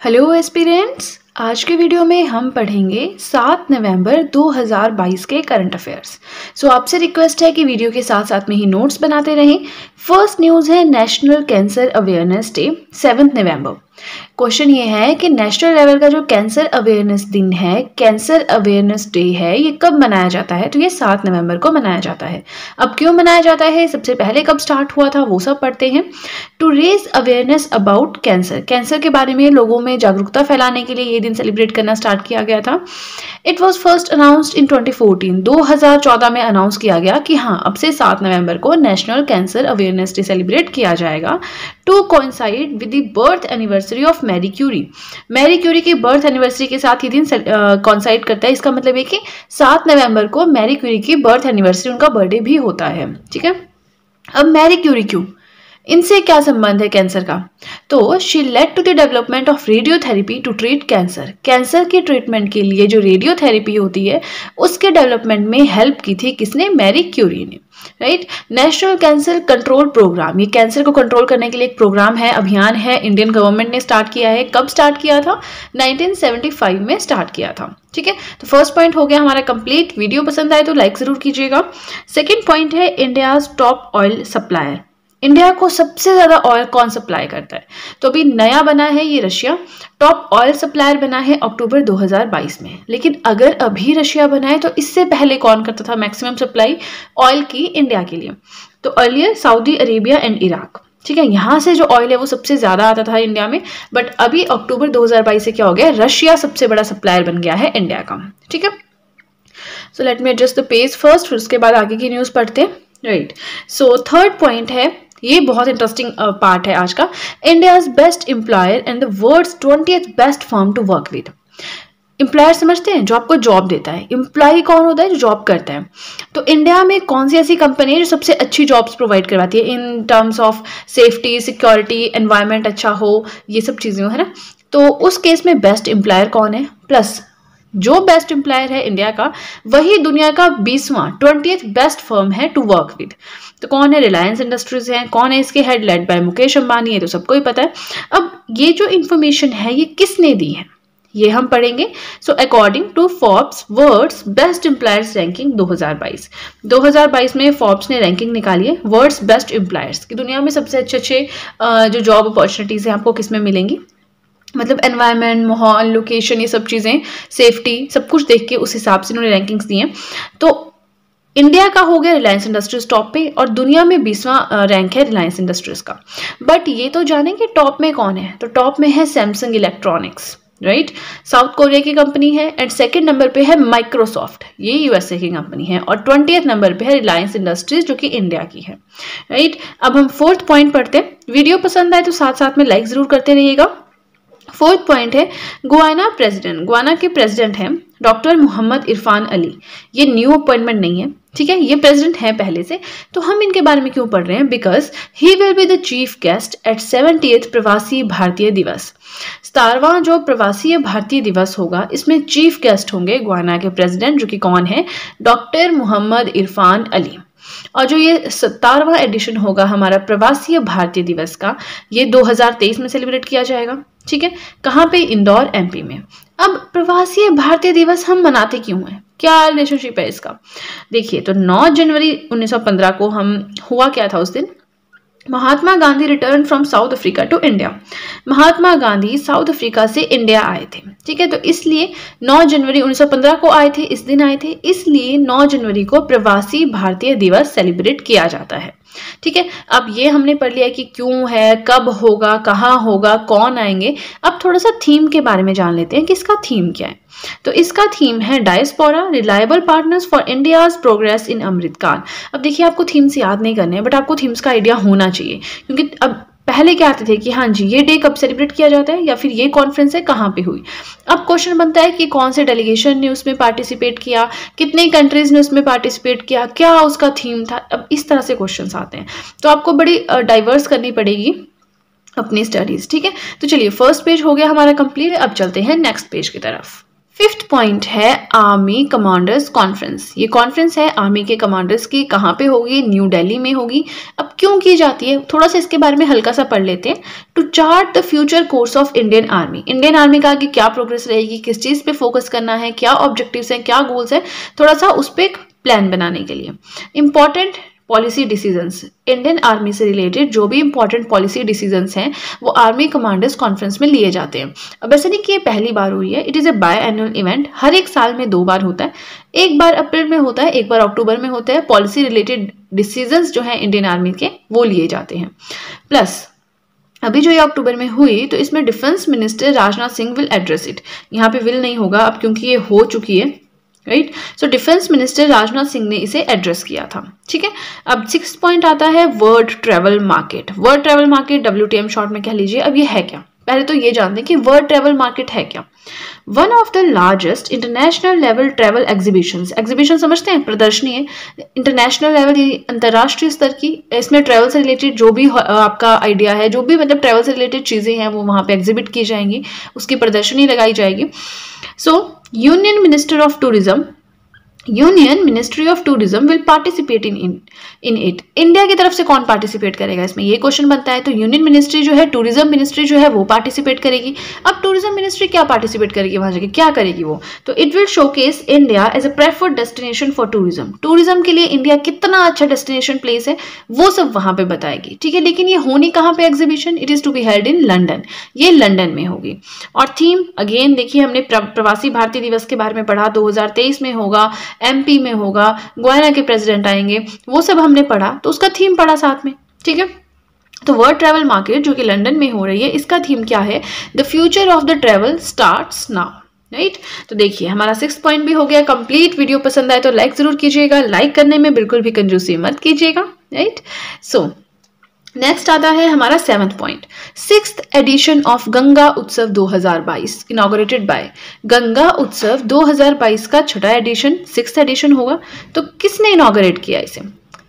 Hello aspirants, आज के video में हम पढ़ेंगे 7 नवंबर 2022 के करंट अफेयर्स। सो आपसे रिक्वेस्ट है कि वीडियो के साथ साथ में ही नोट्स बनाते रहें। फर्स्ट न्यूज़ है नेशनल कैंसर अवेयरनेस डे 7 नवंबर। क्वेश्चन ये है कि नेशनल लेवल का जो कैंसर अवेयरनेस दिन है, कैंसर अवेयरनेस डे है, ये कब मनाया जाता है? तो ये 7 नवंबर को मनाया जाता है। अब क्यों मनाया जाता है, सबसे पहले कब स्टार्ट हुआ था, वो सब पढ़ते हैं। To raise awareness about cancer, cancer के बारे में लोगों में जागरूकता फैलाने के लिए ये दिन सेलिब्रेट करना स्टार्ट किया गया था। It was first announced in 2014, 2014 में अनाउंस किया गया कि हाँ, अब से 7 नवंबर को national cancer awareness day celebrate किया जाएगा to coincide with the birth anniversary of Marie Curie. Marie Curie की बर्थ एनिवर्सरी के साथ ही दिन कोइंसाइड करता है। इसका मतलब है कि 7 नवंबर को मैरी क्यूरी की बर्थ एनिवर्सरी, उनका बर्थडे भी होता है। ठीक है, अब मैरी क्यूरी क्यों, इनसे क्या संबंध है कैंसर का? तो she led to the development of radiotherapy to treat cancer. Cancer के ट्रीटमेंट के लिए जो रेडियोथेरेपी होती है उसके डेवलपमेंट में हेल्प की थी किसने? मैरी क्यूरी ने। Right. National cancer control programme, ये कैंसर को कंट्रोल करने के लिए एक प्रोग्राम है, अभियान है, इंडियन गवर्नमेंट ने स्टार्ट किया है। कब स्टार्ट किया था? 1975 में स्टार्ट किया था। ठीक है, तो फर्स्ट पॉइंट हो गया हमारा कंप्लीट। वीडियो पसंद आए तो लाइक जरूर कीजिएगा। सेकेंड पॉइंट है India's top oil supplier. India को सबसे ज्यादा ऑयल कौन सप्लाई करता है? तो अभी नया बना है ये रशिया, टॉप ऑयल सप्लायर बना है अक्टूबर 2022 में। लेकिन अगर अभी रशिया बना है तो इससे पहले कौन करता था मैक्सिमम सप्लाई ऑयल की इंडिया के लिए? तो earlier Saudi Arabia and Iraq. ठीक है, यहाँ से जो ऑयल है वो सबसे ज्यादा आता था इंडिया में, बट अभी अक्टूबर 2022 से क्या हो गया, रशिया सबसे बड़ा सप्लायर बन गया है इंडिया का। ठीक है, so let me adjust the page first, फिर उसके बाद आगे की न्यूज पढ़ते हैं। राइट, सो थर्ड पॉइंट है, ये बहुत इंटरेस्टिंग पार्ट है आज का। India's best employer and the world's 20th best firm to work with. Employer समझते हैं, जो आपको जॉब देता है। एम्प्लॉय कौन होता है? जो जॉब करता है। तो इंडिया में कौन सी ऐसी कंपनी है जो सबसे अच्छी जॉब्स प्रोवाइड करवाती है in terms of safety, security, environment अच्छा हो, ये सब चीजें हो, है ना? तो उस केस में बेस्ट एम्प्लॉयर कौन है? प्लस जो बेस्ट एम्प्लॉयर है इंडिया का, वही दुनिया का 20वां 20th बेस्ट फर्म है टू वर्क विद। तो कौन है? रिलायंस इंडस्ट्रीज है। कौन है इसके head? Led by Mukesh Ambani है, तो सबको ही पता है। अब ये जो इंफॉर्मेशन है ये किसने दी है, ये हम पढ़ेंगे। So according to Forbes world's best employers ranking 2022 में फोर्ब्स ने रैंकिंग निकाली है वर्ल्ड्स बेस्ट एम्प्लॉयर्स की। दुनिया में सबसे अच्छे जो जॉब अपॉर्चुनिटीज हैं आपको किसमें मिलेंगी, मतलब एनवायरनमेंट, माहौल, लोकेशन, ये सब चीजें, सेफ्टी, सब कुछ देख के उस हिसाब से उन्होंने रैंकिंग्स दी हैं। तो इंडिया का हो गया रिलायंस इंडस्ट्रीज टॉप पे, और दुनिया में 20वां रैंक है रिलायंस इंडस्ट्रीज का। बट ये तो जाने कि टॉप में कौन है, तो टॉप में है Samsung electronics. Right, south Korea की कंपनी है। एंड सेकंड नंबर पे है माइक्रोसॉफ्ट, ये यूएसए की कंपनी है। और 20th नंबर पे है रिलायंस इंडस्ट्रीज, जो कि इंडिया की है। राइट, अब हम फोर्थ पॉइंट पढ़ते हैं। वीडियो पसंद आए तो साथ साथ में लाइक जरूर करते रहिएगा। फोर्थ पॉइंट है गुयाना प्रेसिडेंट। गुयाना के प्रेसिडेंट हैं डॉक्टर मोहम्मद इरफान अली। ये न्यू अपॉइंटमेंट नहीं है, ठीक है, ये प्रेसिडेंट है पहले से। तो हम इनके बारे में क्यों पढ़ रहे हैं? Because he will be the chief guest at 70th प्रवासी भारतीय दिवस। 17वां जो प्रवासी भारतीय दिवस होगा, इसमें चीफ गेस्ट होंगे गुयाना के प्रेसिडेंट, जो कि कौन है? डॉक्टर मोहम्मद इरफान अली। और जो ये 17वां एडिशन होगा हमारा प्रवासी भारतीय दिवस का, ये 2023 में सेलिब्रेट किया जाएगा। ठीक है, कहाँ पे? इंदौर, एमपी में। अब प्रवासी भारतीय दिवस हम मनाते क्यों हैं, क्या रिलेशनशिप है इसका? देखिए, तो 9 जनवरी 1915 को हम हुआ क्या था उस दिन? Mahatma Gandhi return from South Africa to India. Mahatma Gandhi South Africa से इंडिया आए थे। ठीक है, तो इसलिए 9 जनवरी 1915 को आए थे, इस दिन आए थे, इसलिए 9 जनवरी को प्रवासी भारतीय दिवस सेलिब्रेट किया जाता है। ठीक है, अब ये हमने पढ़ लिया कि क्यों है, कब होगा, कहाँ होगा, कौन आएंगे। अब थोड़ा सा थीम के बारे में जान लेते हैं कि इसका थीम क्या है। तो इसका थीम है diaspora reliable partners for India's progress in Amritkaal. अब देखिए, आपको थीम्स याद नहीं करने हैं, बट आपको थीम्स का आइडिया होना चाहिए, क्योंकि अब पहले क्या आते थे कि हाँ जी, ये डे कब सेलिब्रेट किया जाता है, या फिर ये कॉन्फ्रेंस है कहाँ पे हुई। अब क्वेश्चन बनता है कि कौन से डेलीगेशन ने उसमें पार्टिसिपेट किया, कितने कंट्रीज ने उसमें पार्टिसिपेट किया, क्या उसका थीम था। अब इस तरह से क्वेश्चंस आते हैं, तो आपको बड़ी डाइवर्स करनी पड़ेगी अपनी स्टडीज। ठीक है, तो चलिए, फर्स्ट पेज हो गया हमारा कंप्लीट। अब चलते हैं नेक्स्ट पेज की तरफ। 5th पॉइंट है आर्मी कमांडर्स कॉन्फ्रेंस। ये कॉन्फ्रेंस है आर्मी के कमांडर्स की, कहाँ पे होगी? न्यू दिल्ली में होगी। अब क्यों की जाती है, थोड़ा सा इसके बारे में हल्का सा पढ़ लेते हैं। To chart the future course of Indian army. Indian army का आगे क्या प्रोग्रेस रहेगी, किस चीज़ पे फोकस करना है, क्या ऑब्जेक्टिव्स हैं, क्या गोल्स हैं, थोड़ा सा उस पर एक प्लान बनाने के लिए। Important policy decisions, Indian army से रिलेटेड जो भी इंपॉर्टेंट पॉलिसी डिसीजंस हैं वो आर्मी कमांडर्स कॉन्फ्रेंस में लिए जाते हैं। अब ऐसा नहीं कि ये पहली बार हुई है, it is a biannual event. हर एक साल में 2 बार होता है, एक बार अप्रैल में होता है, एक बार अक्टूबर में होता है। पॉलिसी रिलेटेड डिसीजंस जो हैं इंडियन आर्मी के वो लिए जाते हैं। प्लस अभी जो ये अक्टूबर में हुई तो इसमें defence minister Rajnath Singh will address it. यहाँ पे विल नहीं होगा अब क्योंकि ये हो चुकी है, right. So defence minister Rajnath Singh ने इसे एड्रेस किया था, ठीक है। अब 6th पॉइंट आता है world travel market. World travel market WTM short में कह लीजिए। अब ये है क्या, पहले तो ये जानते हैं कि वर्ल्ड ट्रैवल मार्केट है क्या। One of the largest international level travel exhibitions. Exhibition समझते हैं, प्रदर्शनी है। इंटरनेशनल लेवल यानी अंतर्राष्ट्रीय स्तर की। इसमें ट्रैवल से रिलेटेड जो भी आपका आइडिया है, जो भी मतलब ट्रैवल से रिलेटेड चीज़ें हैं वो वहाँ पे एग्जिबिट की जाएंगी, उसकी प्रदर्शनी लगाई जाएगी। सो union ministry of tourism will participate in it. India की तरफ से कौन पार्टिसिपेट करेगा इसमें, ये क्वेश्चन बनता है। तो यूनियन मिनिस्ट्री जो है, टूरिज्म मिनिस्ट्री जो है वो पार्टिसिपेट करेगी। अब टूरिज्म मिनिस्ट्री क्या पार्टिसिपेट करेगी, वहां जाके क्या करेगी वो? तो it will showcase India as a preferred destination for tourism. Tourism के लिए इंडिया कितना अच्छा डेस्टिनेशन प्लेस है वो सब वहां पे बताएगी, ठीक है। लेकिन ये होनी कहाँ पे exhibition? It is to be held in London. ये लंदन में होगी। और थीम अगेन देखिए, हमने प्रवासी भारतीय दिवस के बारे में पढ़ा, 2023 में होगा, MP में होगा, गोयना के प्रेसिडेंट आएंगे, वो सब हमने पढ़ा, तो उसका थीम पढ़ा साथ में, ठीक है। तो वर्ल्ड ट्रैवल मार्केट जो कि लंदन में हो रही है, इसका थीम क्या है? The future of the travel starts now, right. तो देखिए हमारा 6th पॉइंट भी हो गया कंप्लीट। वीडियो पसंद आए तो लाइक जरूर कीजिएगा, लाइक करने में बिल्कुल भी कंजूसी मत कीजिएगा, राइट। सो नेक्स्ट आता है हमारा 7th point, 6th addition of Ganga उत्सव 2022 इनॉग्रेटेड बाय। गंगा उत्सव 2022 का 6वां एडिशन, 6th एडिशन होगा। तो किसने इनॉग्रेट किया इसे?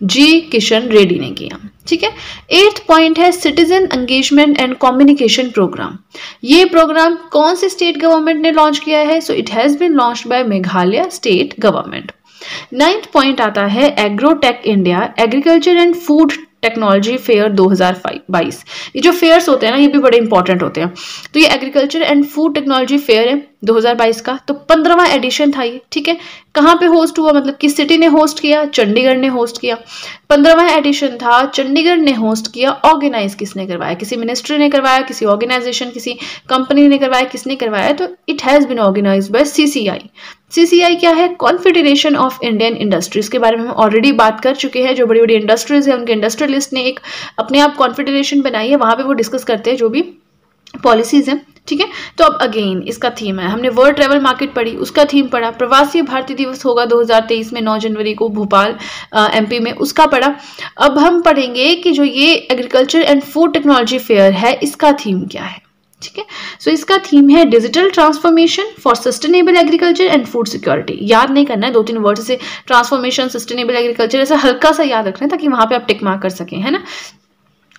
G. किशन रेड्डी ने किया, ठीक है। 8th पॉइंट है citizen engagement and communication programme. ये प्रोग्राम कौन से स्टेट गवर्नमेंट ने लॉन्च किया है? So it has been launched by Meghalaya state government. 9th point आता है agrotech India agriculture and food technology fair 2022। ये जो फेयर्स होते हैं ना, ये भी बड़े इंपॉर्टेंट होते हैं। तो ये agriculture and food technology fair है 2022 का, तो 15वां एडिशन था ये, ठीक है। कहाँ पे होस्ट हुआ, मतलब किस सिटी ने होस्ट किया? चंडीगढ़ ने होस्ट किया। 15वां एडिशन था, चंडीगढ़ ने होस्ट किया। ऑर्गेनाइज किसने करवाया? किसी मिनिस्ट्री ने करवाया, किसी ऑर्गेनाइजेशन, किसी कंपनी ने करवाया, किसने करवाया? तो it has been organised by CCI। CCI क्या है? Confederation of Indian industries. के बारे में हम ऑलरेडी बात कर चुके हैं। जो बड़ी बड़ी इंडस्ट्रीज है उनके इंडस्ट्रियलिस्ट ने एक अपने आप कॉन्फेडरेशन बनाई है, वहां पे वो डिस्कस करते हैं जो भी पॉलिसीज हैं, ठीक है। तो अब अगेन इसका थीम है, हमने वर्ल्ड ट्रैवल मार्केट पढ़ी, उसका थीम पढ़ा। प्रवासी भारतीय दिवस होगा 2023 में 9 जनवरी को भोपाल MP में, उसका पढ़ा। अब हम पढ़ेंगे कि जो ये agriculture and food technology fair है, इसका थीम क्या है, ठीक है। सो इसका थीम है digital transformation for sustainable agriculture and food security. याद नहीं करना है, 2-3 वर्ड से ट्रांसफॉर्मेशन, सस्टेनेबल एग्रीकल्चर ऐसा हल्का सा याद रखना है ताकि वहां पे आप टिक मार्क कर सकें, है ना।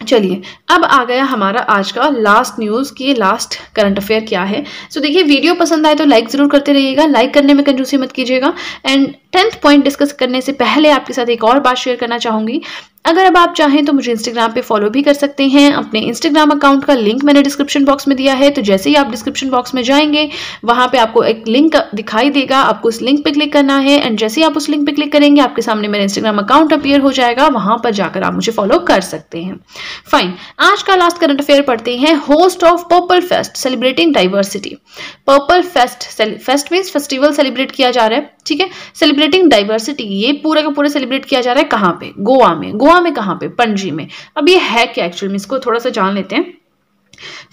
चलिए अब आ गया हमारा आज का लास्ट न्यूज़ की लास्ट करंट अफेयर क्या है। सो देखिए वीडियो पसंद आए तो लाइक ज़रूर करते रहिएगा, लाइक करने में कंजूसी मत कीजिएगा। एंड 10th पॉइंट डिस्कस करने से पहले आपके साथ एक और बात शेयर करना चाहूँगी। अगर अब आप चाहें तो मुझे इंस्टाग्राम पे फॉलो भी कर सकते हैं। अपने इंस्टाग्राम अकाउंट का लिंक मैंने डिस्क्रिप्शन बॉक्स में दिया है, तो जैसे ही आप डिस्क्रिप्शन बॉक्स में जाएंगे वहां पे आपको एक लिंक दिखाई देगा, आपको उस लिंक पे क्लिक करना है। एंड जैसे ही आप उस लिंक पे क्लिक करेंगे आपके सामने मेरा इंस्टाग्राम अकाउंट अपीयर हो जाएगा, वहां पर जाकर आप मुझे फॉलो कर सकते हैं। फाइन, आज का लास्ट करंट अफेयर पढ़ते हैं। Host of purple fest celebrating diversity. Purple fest means festival celebrate किया जा रहा है, ठीक है। सेलिब्रेटिंग डाइवर्सिटी, ये पूरा का पूरा सेलिब्रेट किया जा रहा है कहाँ पे? गोवा में। गोवा में कहाँ पे? पणजी में। अब ये है क्या एक्चुअली में, इसको थोड़ा सा जान लेते हैं।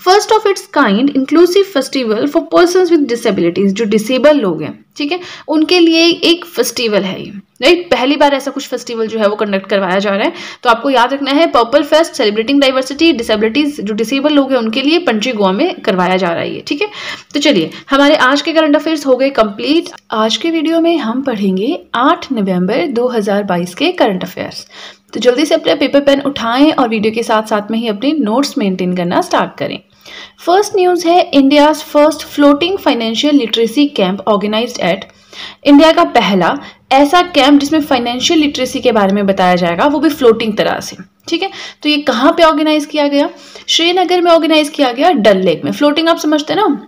First of its kind inclusive festival for persons with disabilities. जो डिसेबल लोग हैं, ठीक है, उनके लिए एक फेस्टिवल है ये, राइट। पहली बार ऐसा कुछ फेस्टिवल जो है वो कंडक्ट करवाया जा रहा है। तो आपको याद रखना है purple fest celebrating diversity, disabilities, जो डिसेबल लोग हैं उनके लिए पणजी गोवा में करवाया जा रहा है ये, ठीक है। तो चलिए हमारे आज के करंट अफेयर्स हो गए कंप्लीट। आज के वीडियो में हम पढ़ेंगे 8 नवंबर 2022 के करंट अफेयर्स। तो जल्दी से अपने पेपर पेन उठाएं और वीडियो के साथ साथ में ही अपने नोट्स मेंटेन करना स्टार्ट करें। फर्स्ट न्यूज़ है India's first floating financial literacy camp organised at, India का पहला ऐसा कैंप जिसमें फाइनेंशियल लिटरेसी के बारे में बताया जाएगा, वो भी फ्लोटिंग तरह से। ठीक है, तो ये कहाँ पे ऑर्गेनाइज किया गया? श्रीनगर में ऑर्गेनाइज किया गया, डल लेक में। फ्लोटिंग आप समझते हैं ना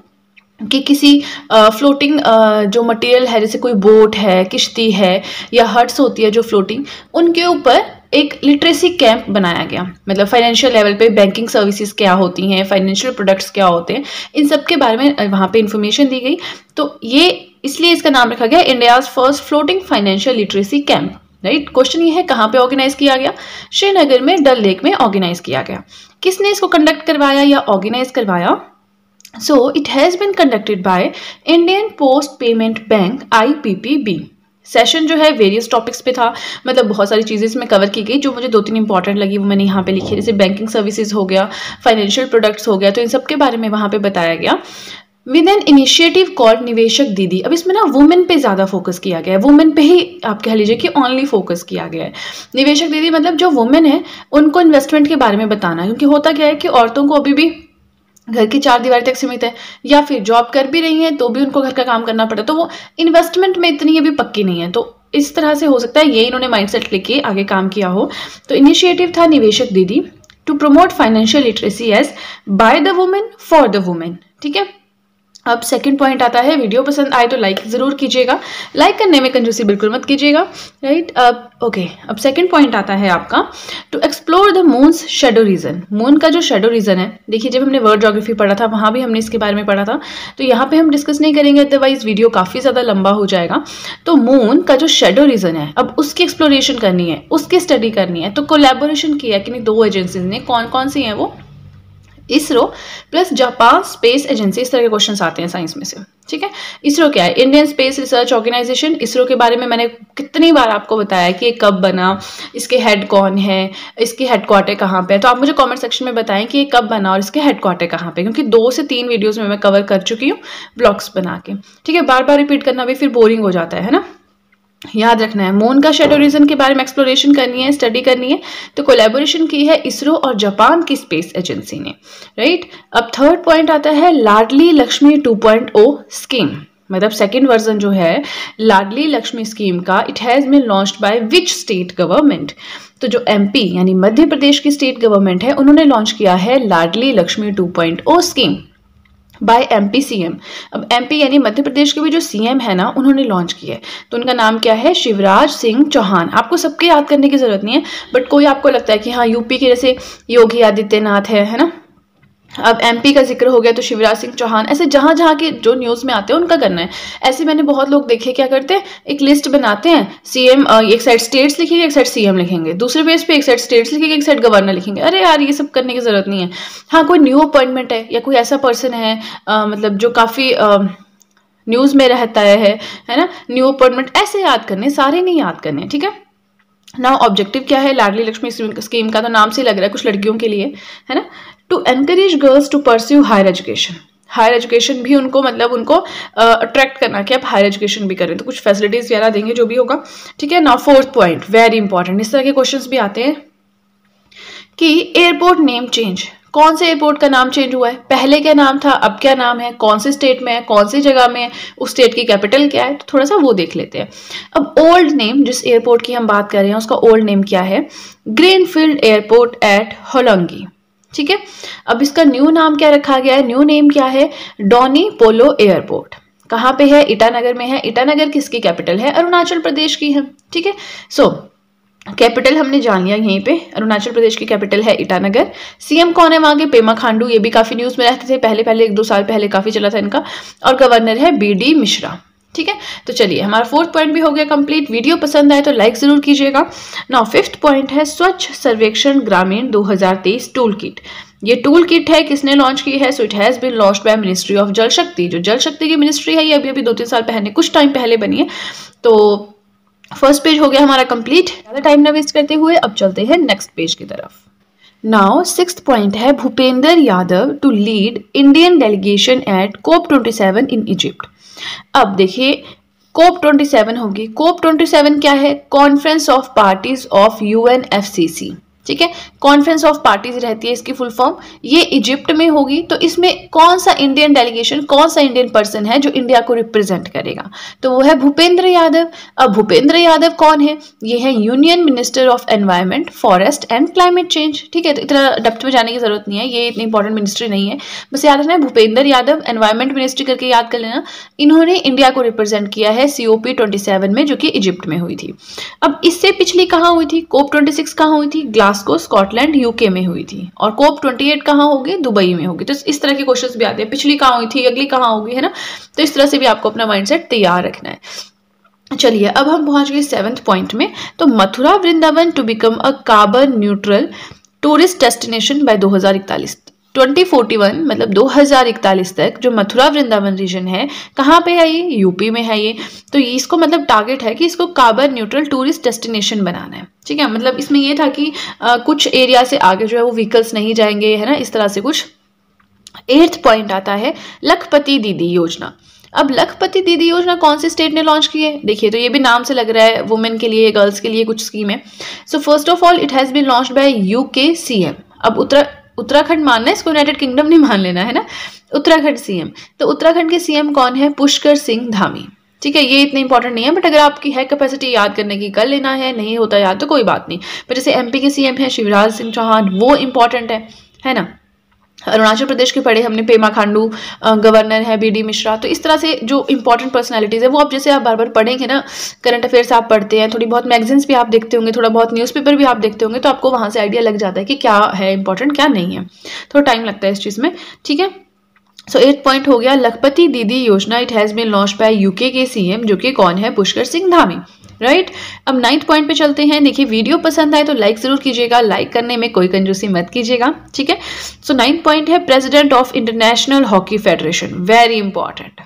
कि किसी फ्लोटिंग जो मटेरियल है, जैसे कोई बोट है, किश्ती है या हट्स होती है जो फ्लोटिंग, उनके ऊपर एक लिटरेसी कैंप बनाया गया। मतलब फाइनेंशियल लेवल पे बैंकिंग सर्विसेज क्या होती हैं, फाइनेंशियल प्रोडक्ट्स क्या होते हैं, इन सब के बारे में वहाँ पे इंफॉर्मेशन दी गई। तो ये इसलिए इसका नाम रखा गया India's first floating financial literacy camp. Right, question ये है कहाँ पे ऑर्गेनाइज किया गया? श्रीनगर में, डल लेक में ऑर्गेनाइज किया गया। किसने इसको कंडक्ट करवाया या ऑर्गेनाइज करवाया? So it has been conducted by Indian Post Payment Bank IPPB। Session जो है वेरियस टॉपिक्स पे था, मतलब बहुत सारी चीज़ें इसमें कवर की गई। जो मुझे 2-3 इंपॉर्टेंट लगी वो मैंने यहाँ पे लिखी है, जैसे बैंकिंग सर्विसेज हो गया, फाइनेंशियल प्रोडक्ट्स हो गया, तो इन सब के बारे में वहाँ पे बताया गया। विद एन इनिशिएटिव कॉल्ड निवेशक दीदी। अब इसमें ना वुमेन पे ज़्यादा फोकस किया गया है, वुमेन पे ही आप कह लीजिए कि ओनली फोकस किया गया है। निवेशक दीदी मतलब जो वुमेन है उनको इन्वेस्टमेंट के बारे में बताना, क्योंकि होता क्या है कि औरतों को अभी भी घर की 4 दीवारी तक सीमित है, या फिर जॉब कर भी रही हैं तो भी उनको घर का काम करना पड़ता है, तो वो इन्वेस्टमेंट में इतनी अभी पक्की नहीं है। तो इस तरह से हो सकता है ये इन्होंने माइंडसेट लेके आगे काम किया हो। तो इनिशिएटिव था निवेशक दीदी to promote financial literacy as by the women for the women. ठीक है, अब सेकंड पॉइंट आता है, वीडियो पसंद आए तो लाइक जरूर कीजिएगा, लाइक करने में कंजूसी बिल्कुल मत कीजिएगा। राइट, अब सेकंड पॉइंट आता है आपका, to explore the moon's shadow region. Moon का जो शेडो रीजन है, देखिए जब हमने वर्ल्ड ज्योग्राफी पढ़ा था वहां भी हमने इसके बारे में पढ़ा था, तो यहाँ पे हम डिस्कस नहीं करेंगे, अदरवाइज वीडियो काफी ज्यादा लंबा हो जाएगा। तो मून का जो शेडो रीजन है, अब उसकी एक्सप्लोरेशन करनी है, उसकी स्टडी करनी है, तो कोलैबोरेशन किया कि नहीं 2 एजेंसीज ने, कौन कौन सी हैं वो? ISRO plus Japan space agency. इस तरह के क्वेश्चंस आते हैं साइंस में से। ठीक है, इसरो क्या है? Indian space research organisation. ISRO के बारे में मैंने कितनी बार आपको बताया कि ये कब बना, इसके हेड कौन है, इसके हेडक्वार्टर कहाँ पे है। तो आप मुझे कमेंट सेक्शन में बताएं कि ये कब बना और इसके हेडक्वार्टर कहाँ पे, क्योंकि 2 से 3 वीडियोज में मैं कवर कर चुकी हूँ ब्लॉग्स बना के। ठीक है, बार बार रिपीट करना भी फिर बोरिंग हो जाता है ना। याद रखना है, मून का शेडो रीजन के बारे में एक्सप्लोरेशन करनी है, स्टडी करनी है, तो कोलैबोरेशन की है इसरो और जापान की स्पेस एजेंसी ने। राइट, अब थर्ड पॉइंट आता है लाडली लक्ष्मी 2.0 स्कीम। मतलब सेकेंड वर्जन जो है लाडली लक्ष्मी स्कीम का, it has been launched by which state government. तो जो एमपी यानी मध्य प्रदेश की स्टेट गवर्नमेंट है, उन्होंने लॉन्च किया है Ladli Lakshmi 2.0 scheme by MP CM. अब एमपी यानी मध्य प्रदेश के भी जो सीएम है ना, उन्होंने लॉन्च किया है। तो उनका नाम क्या है? शिवराज सिंह चौहान। आपको सबके याद करने की जरूरत नहीं है, बट कोई आपको लगता है कि हाँ यूपी के जैसे योगी आदित्यनाथ है ना, अब एमपी का जिक्र हो गया तो शिवराज सिंह चौहान, ऐसे जहां जहां के जो न्यूज में आते हैं उनका करना है। ऐसे मैंने बहुत लोग देखे क्या करते हैं, एक लिस्ट बनाते हैं, सीएम एक साइड स्टेट्स लिखेंगे, एक साइड सीएम लिखेंगे, दूसरे पेज पे एक साइड स्टेट्स लिखेंगे, एक साइड गवर्नर लिखेंगे। अरे यार ये सब करने की जरूरत नहीं है। हाँ, कोई न्यू अपॉइंटमेंट है या कोई ऐसा पर्सन है मतलब जो काफी न्यूज में रहता है ना, न्यू अपॉइंटमेंट ऐसे याद करने, सारे नहीं याद करने। ठीक है, नाउ ऑब्जेक्टिव क्या है लाडली लक्ष्मी स्कीम का? तो नाम से लग रहा है कुछ लड़कियों के लिए है ना, to encourage girls to pursue higher education. Higher education भी उनको मतलब उनको अट्रैक्ट करना कि आप हायर एजुकेशन भी करें, तो कुछ फैसिलिटीज वगैरह देंगे जो भी होगा। ठीक है, now fourth point very important, इस तरह के क्वेश्चंस भी आते हैं कि एयरपोर्ट नेम चेंज। कौन से एयरपोर्ट का नाम चेंज हुआ है? पहले क्या नाम था, अब क्या नाम है, कौन से स्टेट में है, कौन सी जगह में है, उस स्टेट की कैपिटल क्या है, तो थोड़ा सा वो देख लेते हैं। अब ओल्ड नेम, जिस एयरपोर्ट की हम बात कर रहे हैं उसका ओल्ड नेम क्या है? Greenfield airport at Hollongi. ठीक है, अब इसका न्यू नाम क्या रखा गया है? न्यू नेम क्या है? डोनी पोलो एयरपोर्ट। कहाँ पे है? ईटानगर में है। ईटानगर किसकी कैपिटल है? अरुणाचल प्रदेश की है। ठीक है, सो कैपिटल हमने जान लिया यहीं पे, अरुणाचल प्रदेश की कैपिटल है ईटानगर। सीएम कौन है वहां के? पेमा खांडू, ये भी काफी न्यूज में रहते थे पहले 1-2 साल पहले, काफी चला था इनका। और गवर्नर है बीडी मिश्रा। ठीक है, तो चलिए हमारा फोर्थ पॉइंट भी हो गया कंप्लीट। वीडियो पसंद आए तो लाइक जरूर कीजिएगा। नाउ फिफ्थ पॉइंट है स्वच्छ सर्वेक्षण ग्रामीण 2023 टूल किट। ये टूल किट है, किसने लॉन्च की है? So it has been launched by ministry of Jal Shakti. जो जल शक्ति की मिनिस्ट्री है ये अभी 2-3 साल पहले, कुछ टाइम पहले बनी है। तो फर्स्ट पेज हो गया हमारा कंप्लीट। ज़्यादा टाइम ना वेस्ट करते हुए अब चलते हैं नेक्स्ट पेज की तरफ। नाउ सिक्स्थ पॉइंट है Bhupender Yadav to lead Indian delegation at COP27 in Egypt. अब देखिए COP27 होगी। COP27 क्या है? Conference of parties of UNFCCC। ठीक है। कॉन्फ्रेंस ऑफ पार्टीज रहती है इसकी फुल फॉर्म, ये इजिप्ट में होगी। तो इसमें कौन सा इंडियन डेलीगेशन, कौन सा इंडियन पर्सन है जो इंडिया को रिप्रेजेंट करेगा, तो वो है भूपेंद्र यादव। अब भूपेंद्र यादव कौन है, ये है union minister of environment, forest and climate change, ठीक है। तो इतना डेप्थ में जाने की जरूरत नहीं है, ये इतनी इंपॉर्टेंट मिनिस्ट्री नहीं है, बस याद रखना है भूपेंद्र यादव एनवायरमेंट मिनिस्ट्री करके याद कर लेना। इन्होंने इंडिया को रिप्रेजेंट किया है COP 27 में, जो कि इजिप्ट में हुई थी। अब इससे पिछली कहाँ हुई थी, COP 26 कहाँ हुई थी, ग्लासगो स्कॉटलैंड UK में हुई थी। और COP 28 कहाँ होगी, दुबई में होगी। तो इस तरह के क्वेश्चंस भी आते हैं, पिछली कहाँ हुई थी, अगली कहाँ होगी, है ना। तो इस तरह से भी आपको अपना माइंडसेट तैयार रखना है। चलिए अब हम पहुंच गए 7th पॉइंट में। तो Mathura Vrindavan to become a carbon neutral tourist destination by 2041, 2041 मतलब 2041 तक जो मथुरा वृंदावन रीजन है, कहाँ पे है ये, UP में है ये। तो इसको मतलब टारगेट है कि इसको कार्बन न्यूट्रल टूरिस्ट डेस्टिनेशन बनाना है, ठीक है। मतलब इसमें ये था कि कुछ एरिया से आगे जो है वो व्हीकल्स नहीं जाएंगे, है ना, इस तरह से कुछ। 8th पॉइंट आता है लखपति दीदी योजना। अब लखपति दीदी योजना कौन से स्टेट ने लॉन्च की है, देखिए तो ये भी नाम से लग रहा है वुमेन के लिए, गर्ल्स के लिए कुछ स्कीम है। So first of all it has been launched by UK CM। अब उत्तराखंड मानना है इसको, यूनाइटेड किंगडम नहीं मान लेना, है ना। उत्तराखंड CM, तो उत्तराखंड के CM कौन है, पुष्कर सिंह धामी, ठीक है। ये इतना इंपॉर्टेंट नहीं है, बट अगर आपकी है कैपेसिटी याद करने की कर लेना है, नहीं होता याद तो कोई बात नहीं। पर जैसे MP के CM है शिवराज सिंह चौहान, वो इंपॉर्टेंट है ना। अरुणाचल प्रदेश के पढ़े हमने पेमा खांडू, गवर्नर है BD मिश्रा। तो इस तरह से जो इंपॉर्टेंट पर्सनालिटीज़ है वो आप जैसे आप बार बार पढ़ेंगे ना, करंट अफेयर्स आप पढ़ते हैं, थोड़ी बहुत मैगजीन्स भी आप देखते होंगे, थोड़ा बहुत न्यूज़पेपर भी आप देखते होंगे, तो आपको वहाँ से आइडिया लग जाता है कि क्या है इंपॉर्टेंट क्या नहीं है। थोड़ा टाइम लगता है इस चीज़ में, ठीक है। सो 8 पॉइंट हो गया Lakhpati Didi Yojana, it has been launch by UK के CM, जो कि कौन है, पुष्कर सिंह धामी, राइट। अब 9th पॉइंट पे चलते हैं। देखिए वीडियो पसंद आए तो लाइक जरूर कीजिएगा, लाइक करने में कोई कंजूसी मत कीजिएगा, ठीक है। सो 9th पॉइंट है president of international hockey federation, very important.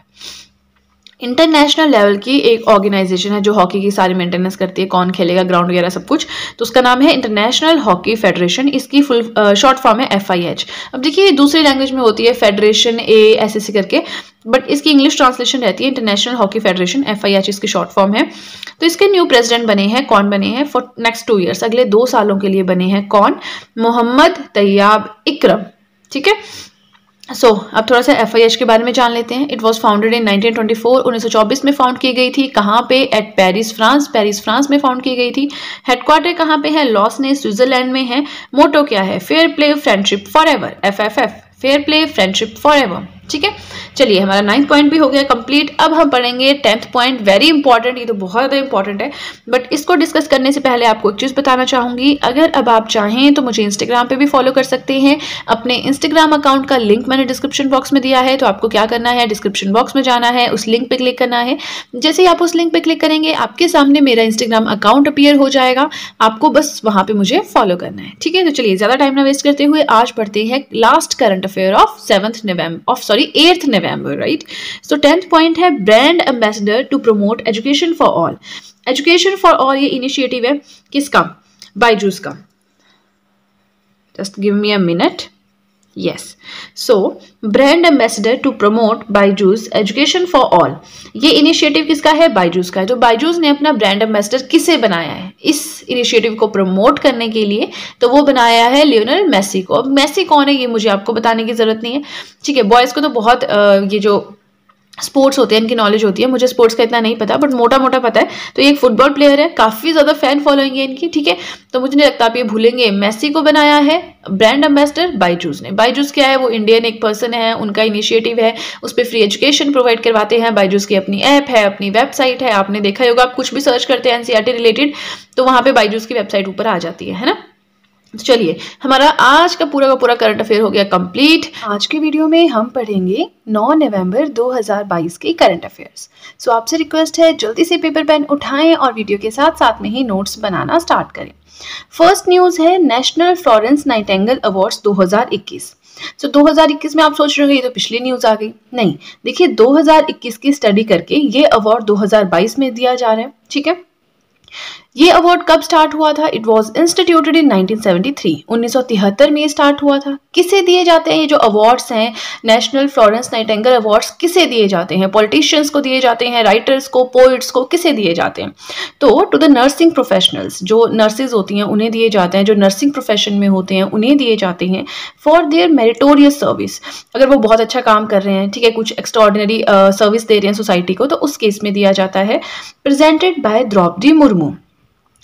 International level की एक ऑर्गेनाइजेशन है जो हॉकी की सारी मेंटेनेंस करती है, कौन खेलेगा, ग्राउंड वगैरह सब कुछ, तो उसका नाम है इंटरनेशनल हॉकी फेडरेशन। इसकी फुल शॉर्ट फॉर्म है FIH। अब देखिए दूसरी लैंग्वेज में होती है फेडरेशन ASSC करके, बट इसकी इंग्लिश ट्रांसलेशन रहती है इंटरनेशनल हॉकी फेडरेशन, FIH इसकी शॉर्ट फॉर्म है। तो इसके न्यू प्रेसिडेंट बने हैं, कौन बने हैं, फॉर नेक्स्ट 2 ईयर्स, अगले 2 सालों के लिए बने हैं, कौन, मोहम्मद तैयाब इकरम, ठीक है। अब थोड़ा सा FIH के बारे में जान लेते हैं। इट वॉज फाउंडेड इन 1924, 1924 में फाउंड की गई थी। कहाँ पे, eight Paris France, Paris France में फाउंड की गई थी। हेडक्वार्टर कहाँ पे है, लॉसने स्विट्जरलैंड में है। मोटो क्या है, fair play friendship for ever, FFF, fair play friendship for ever, ठीक है। चलिए हमारा 9th पॉइंट भी हो गया कंप्लीट। अब हम पढ़ेंगे 10th पॉइंट, वेरी इंपॉर्टेंट, ये तो बहुत ज़्यादा इंपॉर्टेंट है, बट इसको डिस्कस करने से पहले आपको एक चीज़ बताना चाहूँगी। अगर अब आप चाहें तो मुझे इंस्टाग्राम पे भी फॉलो कर सकते हैं। अपने इंस्टाग्राम अकाउंट का लिंक मैंने डिस्क्रिप्शन बॉक्स में दिया है, तो आपको क्या करना है, डिस्क्रिप्शन बॉक्स में जाना है, उस लिंक पर क्लिक करना है। जैसे ही आप उस लिंक पर क्लिक करेंगे आपके सामने मेरा इंस्टाग्राम अकाउंट अपीयर हो जाएगा, आपको बस वहाँ पर मुझे फॉलो करना है, ठीक है। तो चलिए ज़्यादा टाइम ना वेस्ट करते हुए आज पढ़ते हैं last current affair of 8th November, right. So 10th point है brand ambassador to promote education for all. Education for all ये इनिशिएटिव है किसका, बायजूस का। Just give me a minute, yes. So brand ambassador to promote Byju's education for all, ये initiative किसका है, बायजूस का है। तो बायजूस ने अपना ब्रांड एम्बेसडर किसे बनाया है इस इनिशिएटिव को प्रमोट करने के लिए, तो वो बनाया है लियोनेल मेसी को। अब मेसी कौन है ये मुझे आपको बताने की जरूरत नहीं है, ठीक है। बॉयज को तो बहुत ये जो स्पोर्ट्स होते हैं इनकी नॉलेज होती है, मुझे स्पोर्ट्स का इतना नहीं पता, बट मोटा मोटा पता है। तो ये एक फुटबॉल प्लेयर है, काफ़ी ज़्यादा फैन फॉलोइंग है इनकी, ठीक है। तो मुझे नहीं लगता आप ये भूलेंगे। मेसी को बनाया है ब्रांड एम्बेसडर बायजूस ने। बायजूस क्या है, वो इंडियन एक पर्सन है, उनका इनिशिएटिव है, उस पर फ्री एजुकेशन प्रोवाइड करवाते हैं। बायजूस की अपनी ऐप है, अपनी वेबसाइट है, आपने देखा होगा, आप कुछ भी सर्च करते हैं NCERT रिलेटेड तो वहाँ पे बायजूस की वेबसाइट ऊपर आ जाती है ना। तो चलिए हमारा आज का पूरा करंट अफेयर हो गया कंप्लीट। आज के वीडियो में हम पढ़ेंगे 9 नवंबर 2022 के करंट अफेयर्स। सो आपसे रिक्वेस्ट है जल्दी से पेपर पेन उठाएं और वीडियो के साथ साथ में ही नोट्स बनाना स्टार्ट करें। फर्स्ट न्यूज़ है नेशनल फ्लोरेंस नाइटिंगेल अवार्ड्स 2021। सो 2021 में आप सोच रहे हो ये तो पिछली न्यूज़ आ गई, नहीं। देखिए 2021 की स्टडी करके ये अवार्ड 2022 में दिया जा रहा है, ठीक है। ये अवार्ड कब स्टार्ट हुआ था? इट वॉज इंस्टीट्यूटेड इन 1973, 1973 में ये स्टार्ट हुआ था। किसे दिए जाते हैं ये जो अवार्ड्स हैं, नेशनल फ्लोरेंस नाइटिंगेल अवार्ड्स, किसे दिए जाते हैं? पॉलिटिशियंस को दिए जाते हैं, राइटर्स को, पोइट्स को, किसे दिए जाते हैं? तो टू द नर्सिंग प्रोफेशनल्स, जो नर्सेज होती हैं उन्हें दिए जाते हैं, जो नर्सिंग प्रोफेशन में होते हैं उन्हें दिए जाते हैं फॉर देयर मेरिटोरियस सर्विस। अगर वो बहुत अच्छा काम कर रहे हैं, ठीक है, कुछ एक्स्ट्रॉर्डिनरी सर्विस दे रहे हैं सोसाइटी को, तो उस केस में दिया जाता है। Presented by Droupadi Murmu.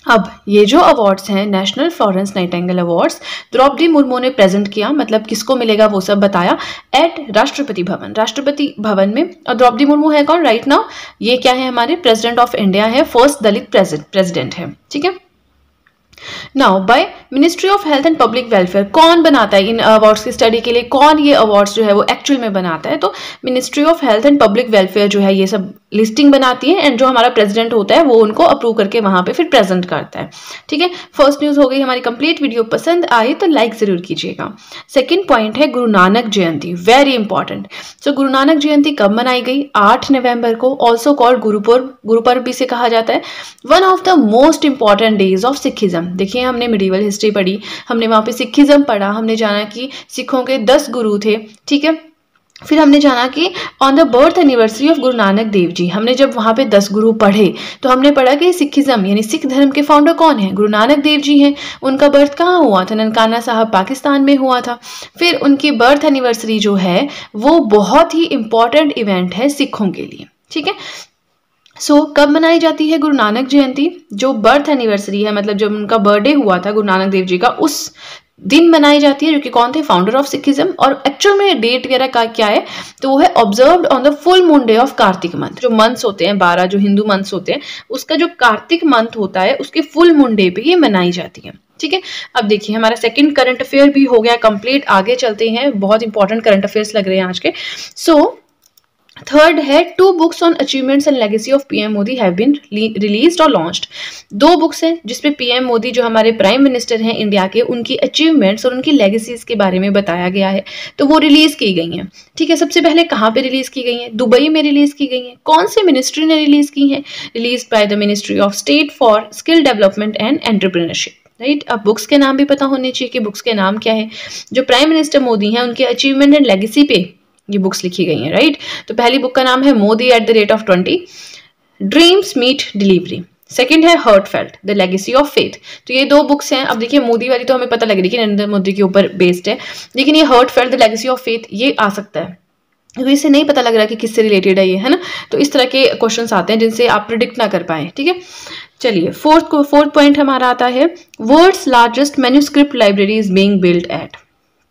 अब ये जो अवार्ड्स हैं, national Florence Nightingale awards, Droupadi Murmu ने प्रेजेंट किया, मतलब किसको मिलेगा वो सब बताया, एट राष्ट्रपति भवन, राष्ट्रपति भवन में। और द्रौपदी मुर्मू है कौन राइट नाउ? ये क्या है? हमारे प्रेसिडेंट ऑफ इंडिया है, फर्स्ट दलित प्रेसिडेंट है, ठीक है। Now bye ministry of health and public welfare, कौन बनाता है इन अवार्ड्स की स्टडी के लिए? कौन ये अवार्ड्स जो है वो एक्चुअल में बनाता है? तो ministry of health and public welfare जो है ये सब लिस्टिंग बनाती है, एंड जो हमारा प्रेसिडेंट होता है वो उनको अप्रूव करके वहां पे फिर प्रेजेंट करता है, ठीक है। फर्स्ट न्यूज हो गई हमारी कंप्लीट। वीडियो पसंद आए तो लाइक जरूर कीजिएगा। सेकेंड पॉइंट है गुरु नानक जयंती, वेरी इंपॉर्टेंट। सो गुरु नानक जयंती कब मनाई गई? 8 नवंबर को, ऑल्सो कॉल्ड गुरुपर्व, गुरुपर्व भी से कहा जाता है। One of the most important days of Sikhism. देखिए हमने मिडिवल हिस्ट्री पढ़ी, हमने वहां पे सिखिज्म पढ़ा, हमने जाना कि सिखों के 10 गुरु थे, ठीक है। फिर हमने जाना कि on the birth anniversary of Guru Nanak Dev ji, हमने जब वहां पे 10 गुरु पढ़े तो हमने पढ़ा कि सिखिज्म यानी सिख धर्म के फाउंडर कौन है? गुरु नानक देव जी हैं। उनका बर्थ कहाँ हुआ था? ननकाना साहब पाकिस्तान में हुआ था। फिर उनकी बर्थ एनिवर्सरी जो है वो बहुत ही इंपॉर्टेंट इवेंट है सिखों के लिए, ठीक है। सो कब मनाई जाती है गुरु नानक जयंती? जो बर्थ एनिवर्सरी है, मतलब जब उनका बर्थडे हुआ था गुरु नानक देव जी का, उस दिन मनाई जाती है, जो कि कौन थे? Founder of Sikhism. और एक्चुअल में डेट वगैरह का क्या है तो वो है observed on the full moon day of Kartik month. जो मंथ्स होते हैं 12 जो हिंदू मंथ्स होते हैं, उसका जो कार्तिक मंथ होता है उसके फुल मून डे पे ये मनाई जाती है, ठीक है। अब देखिए हमारा सेकंड करंट अफेयर भी हो गया कंप्लीट। आगे चलते हैं, बहुत इंपॉर्टेंट करंट अफेयर्स लग रहे हैं आज के। सो थर्ड है 2 books on achievements and legacy of PM Modi have been released और लॉन्च्ड। 2 बुक्स हैं जिसमें पीएम मोदी जो हमारे प्राइम मिनिस्टर हैं इंडिया के, उनकी अचीवमेंट्स और उनकी लेगेसीज के बारे में बताया गया है, तो वो रिलीज की गई हैं, ठीक है। सबसे पहले कहाँ पे रिलीज की गई हैं? दुबई में रिलीज की गई हैं। कौन से मिनिस्ट्री ने रिलीज की हैं? Release by the ministry of state for skill development and entrepreneurship, right. अब बुक्स के नाम भी पता होने चाहिए कि बुक्स के नाम क्या है। जो प्राइम मिनिस्टर मोदी हैं उनके अचीवमेंट एंड लेगेसी पे ये बुक्स लिखी गई हैं, राइट। तो पहली बुक का नाम है Modi at the rate of 20, dreams meet delivery. Second है heartfelt, the legacy of faith. तो ये 2 बुक्स हैं। अब देखिए मोदी वाली तो हमें पता लग रही है कि नरेंद्र मोदी के ऊपर बेस्ड है, लेकिन ये हर्टफेल्ट द लेगेसी ऑफ फेथ ये आ सकता है क्योंकि इससे नहीं पता लग रहा कि किससे रिलेटेड है ये, है ना। तो इस तरह के क्वेश्चंस आते हैं जिनसे आप प्रिडिक्ट ना कर पाए, ठीक है। चलिए फोर्थ पॉइंट हमारा आता है world's largest manuscript library is being built at.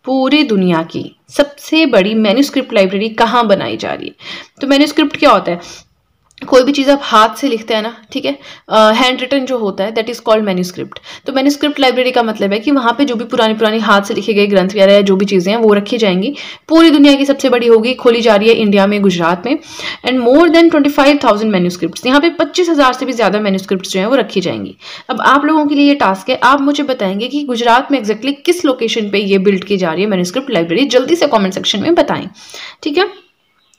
पूरी दुनिया की सबसे बड़ी मैन्युस्क्रिप्ट लाइब्रेरी कहाँ बनाई जा रही है? तो मैन्युस्क्रिप्ट क्या होता है? कोई भी चीज़ आप हाथ से लिखते हैं ना, ठीक है, हैंड रिटन जो होता है दैट इज कॉल्ड मैन्युस्क्रिप्ट। तो मैन्युस्क्रिप्ट लाइब्रेरी का मतलब है कि वहाँ पे जो भी पुरानी हाथ से लिखे गए ग्रंथ वगैरह या जो भी चीज़ें हैं वो रखी जाएंगी। पूरी दुनिया की सबसे बड़ी होगी, खोली जा रही है इंडिया में, गुजरात में। एंड मोर देन 25,000 मैन्युस्क्रिप्ट्स, यहाँ पे 25,000 से भी ज़्यादा मैन्युस्क्रिप्ट्स जो है वो रखी जाएंगी। अब आप लोगों के लिए ये टास्क है, आप मुझे बताएंगे कि गुजरात में एग्जैक्टली किस लोकेशन पे ये बिल्ड की जा रही है मैन्युस्क्रिप्ट लाइब्रेरी। जल्दी से कॉमेंट सेक्शन में बताएं, ठीक है।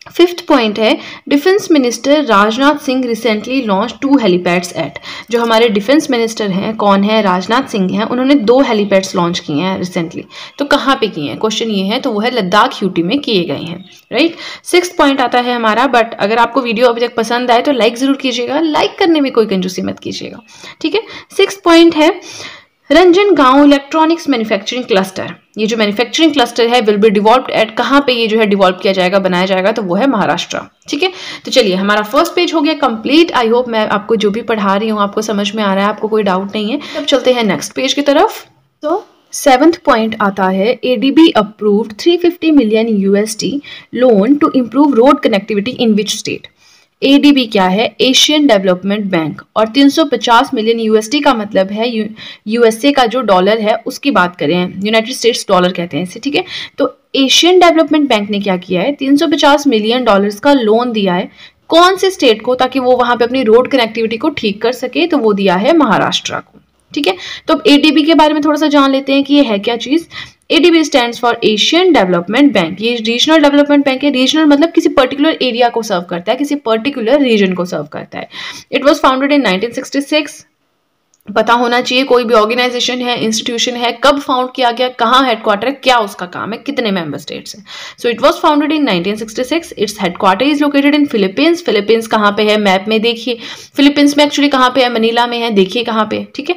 फिफ्थ पॉइंट है defence minister Rajnath Singh recently launch 2 helipads at. जो हमारे डिफेंस मिनिस्टर हैं कौन है? राजनाथ सिंह हैं। उन्होंने 2 हेलीपैड्स लॉन्च किए हैं रिसेंटली। तो कहाँ पे किए हैं? क्वेश्चन ये है, तो वो है लद्दाख यूटी में किए गए हैं, राइट। 6th पॉइंट आता है हमारा, बट अगर आपको वीडियो अभी तक पसंद आए तो लाइक जरूर कीजिएगा, लाइक करने में कोई कंजूसी मत कीजिएगा, ठीक है। 6th पॉइंट है रंजनगांव इलेक्ट्रॉनिक्स मैन्युफैक्चरिंग क्लस्टर। ये जो मैन्युफैक्चरिंग क्लस्टर है विल बी डिवॉल्व्ड एट, कहाँ पे ये जो है डिवॉल्व किया जाएगा, बनाया जाएगा, तो वो है महाराष्ट्र, ठीक है। तो चलिए हमारा फर्स्ट पेज हो गया कंप्लीट। आई होप मैं आपको जो भी पढ़ा रही हूँ आपको समझ में आ रहा है, आपको कोई डाउट नहीं है। अब चलते हैं नेक्स्ट पेज की तरफ। तो 7th पॉइंट आता है ADB approved 350 million USD loan to improve road connectivity in which state. ADB क्या है? Asian development bank. और 350 मिलियन USD का मतलब है USA का जो डॉलर है उसकी बात करें, यूनाइटेड स्टेट्स डॉलर कहते हैं इसे, ठीक है। तो एशियन डेवलपमेंट बैंक ने क्या किया है? 350 मिलियन डॉलर्स का लोन दिया है। कौन से स्टेट को? ताकि वो वहां पे अपनी रोड कनेक्टिविटी को ठीक कर सके, तो वो दिया है महाराष्ट्र को, ठीक है। तो अब एडीबी के बारे में थोड़ा सा जान लेते हैं कि ये है क्या चीज। ADB stands for Asian development bank. ये रीजनल डेवलपमेंट बैंक है। रीजनल मतलब किसी पर्टिकुलर एरिया को सर्व करता है, किसी पर्टिकुलर रीजन को सर्व करता है। इट वाज फाउंडेड इन 1966 पता होना चाहिए कोई भी ऑर्गेनाइजेशन है, इंस्टीट्यूशन है, कब फाउंड किया गया, कहाँ हेडक्वार्टर है, क्या उसका काम है, कितने मेंबर स्टेट्स हैं। So it was founded in 1966। Its headquarter is located in Philippines. Philippines कहाँ पे है, मैप में देखिए, फिलीपींस में एक्चुअली कहाँ पे है, मनीला में है, देखिए कहाँ पे, ठीक है।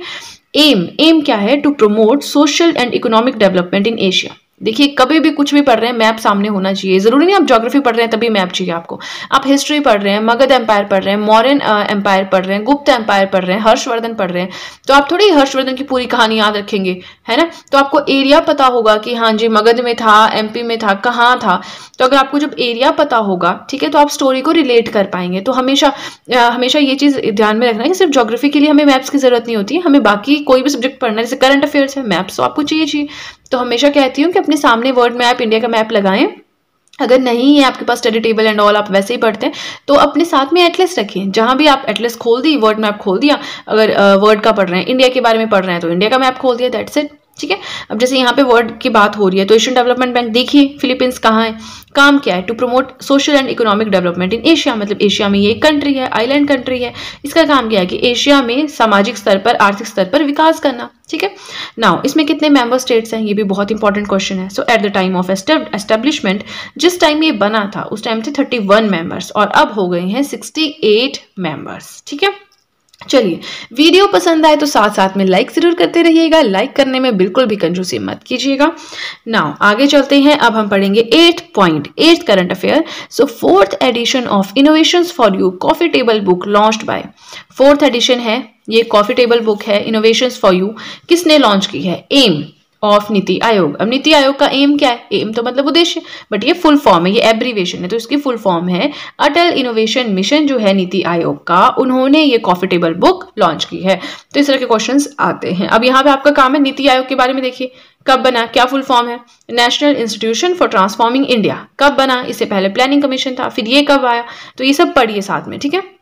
एम क्या है, to promote social and economic development in Asia. देखिए कभी भी कुछ भी पढ़ रहे हैं मैप सामने होना चाहिए, जरूरी नहीं आप ज्योग्राफी पढ़ रहे हैं तभी मैप चाहिए आपको। आप हिस्ट्री पढ़ रहे हैं, मगध एम्पायर पढ़ रहे हैं, मौर्यन एम्पायर पढ़ रहे हैं, गुप्त एम्पायर पढ़ रहे हैं, हर्षवर्धन पढ़ रहे हैं, तो आप थोड़ी हर्षवर्धन की पूरी कहानी याद रखेंगे, है ना। तो आपको एरिया पता होगा कि हाँ जी मगध में था, एमपी में था, कहाँ था। तो अगर आपको जब एरिया पता होगा, ठीक है, तो आप स्टोरी को रिलेट कर पाएंगे। तो हमेशा हमेशा ये चीज ध्यान में रखना है कि सिर्फ ज्योग्राफी के लिए हमें मैप्स की जरूरत नहीं होती है, हमें बाकी कोई भी सब्जेक्ट पढ़ना है, जैसे करंट अफेयर्स है, मैप्स तो आपको चाहिए। तो हमेशा कहती हूँ कि अपने सामने वर्ल्ड मैप, इंडिया का मैप लगाएं। अगर नहीं है आपके पास स्टडी टेबल एंड ऑल, आप वैसे ही पढ़ते हैं, तो अपने साथ में एटलस रखें। जहां भी आप एटलस खोल दी, वर्ल्ड मैप खोल दिया, अगर वर्ल्ड का पढ़ रहे हैं, इंडिया के बारे में पढ़ रहे हैं, तो इंडिया का मैप खोल दिया, दैट्स इट, ठीक है। अब जैसे यहाँ पे वर्ल्ड की बात हो रही है, तो एशियन डेवलपमेंट बैंक देखिए फिलीपींस कहाँ है, काम क्या है, to promote social and economic development in Asia. मतलब एशिया में ये एक कंट्री है, आइलैंड कंट्री है, इसका काम क्या है कि एशिया में सामाजिक स्तर पर, आर्थिक स्तर पर विकास करना, ठीक है। नाउ इसमें कितने मेंबर स्टेट्स हैं, ये भी बहुत इंपॉर्टेंट क्वेश्चन है। So at the time of establishment, जिस टाइम ये बना था उस टाइम थे 31 मेंबर्स, और अब हो गए हैं 68 मेंबर्स, ठीक है। चलिए, वीडियो पसंद आए तो साथ साथ में लाइक जरूर करते रहिएगा, लाइक करने में बिल्कुल भी कंजूसी मत कीजिएगा। नाउ आगे चलते हैं, अब हम पढ़ेंगे 8 current affair. So 4th edition of innovations for you coffee table book launched by, 4th edition है ये, कॉफी टेबल बुक है, इनोवेशंस फॉर यू, किसने लॉन्च की है, एम ऑफ नीति आयोग। अब नीति आयोग का एम क्या है, एम तो मतलब उद्देश्य, बट ये फुल फॉर्म है, ये एब्रीवेशन है, तो इसकी फुल फॉर्म है अटल इनोवेशन मिशन जो है नीति आयोग का, उन्होंने ये कॉफी टेबल बुक लॉन्च की है। तो इस तरह के क्वेश्चंस आते हैं। अब यहाँ पे आपका काम है नीति आयोग के बारे में देखिए, कब बना, क्या फुल फॉर्म है, national institution for transforming India, कब बना, इससे पहले प्लानिंग कमीशन था, फिर ये कब आया, तो ये सब पढ़िए साथ में, ठीक है।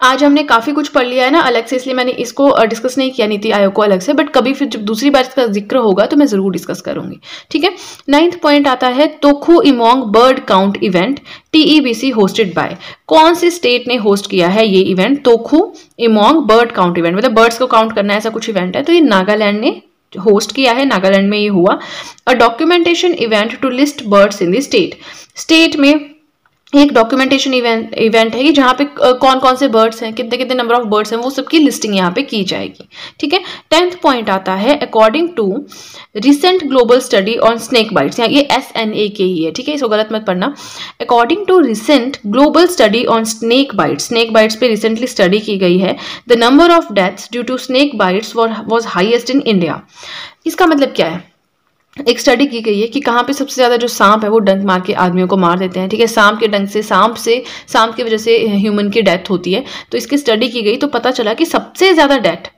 आज हमने काफी कुछ पढ़ लिया है ना अलग से, इसलिए मैंने इसको डिस्कस नहीं किया नीति आयोग को अलग से, बट कभी फिर जब दूसरी बार इसका जिक्र होगा तो मैं जरूर डिस्कस करूंगी, ठीक है। 9th पॉइंट आता है Tokhu Emong bird count event TEBC hosted by, कौन सी स्टेट ने होस्ट किया है ये event, Tokhu Emong bird count event, मतलब बर्ड्स को काउंट करना ऐसा कुछ इवेंट है, तो ये नागालैंड ने होस्ट किया है, नागालैंड में ये हुआ। A documentation event to list birds in the state में एक डॉक्यूमेंटेशन इवेंट है कि जहाँ पे कौन कौन से बर्ड्स हैं, कितने कितने नंबर ऑफ बर्ड्स हैं, वो सबकी लिस्टिंग यहाँ पे की जाएगी, ठीक है। 10th पॉइंट आता है according to recent global study on snake bites, ये SNAK ही है, ठीक है, इसको गलत मत पढ़ना। According to recent global study on snake bites पे रिसेंटली स्टडी की गई है, the number of deaths due to snake bites was highest in India. इसका मतलब क्या है, एक स्टडी की गई है कि कहाँ पे सबसे ज्यादा जो सांप है वो डंक मार के आदमियों को मार देते हैं, ठीक है, सांप के डंक से, सांप की वजह से ह्यूमन की डेथ होती है। तो इसकी स्टडी की गई तो पता चला कि सबसे ज्यादा डेथ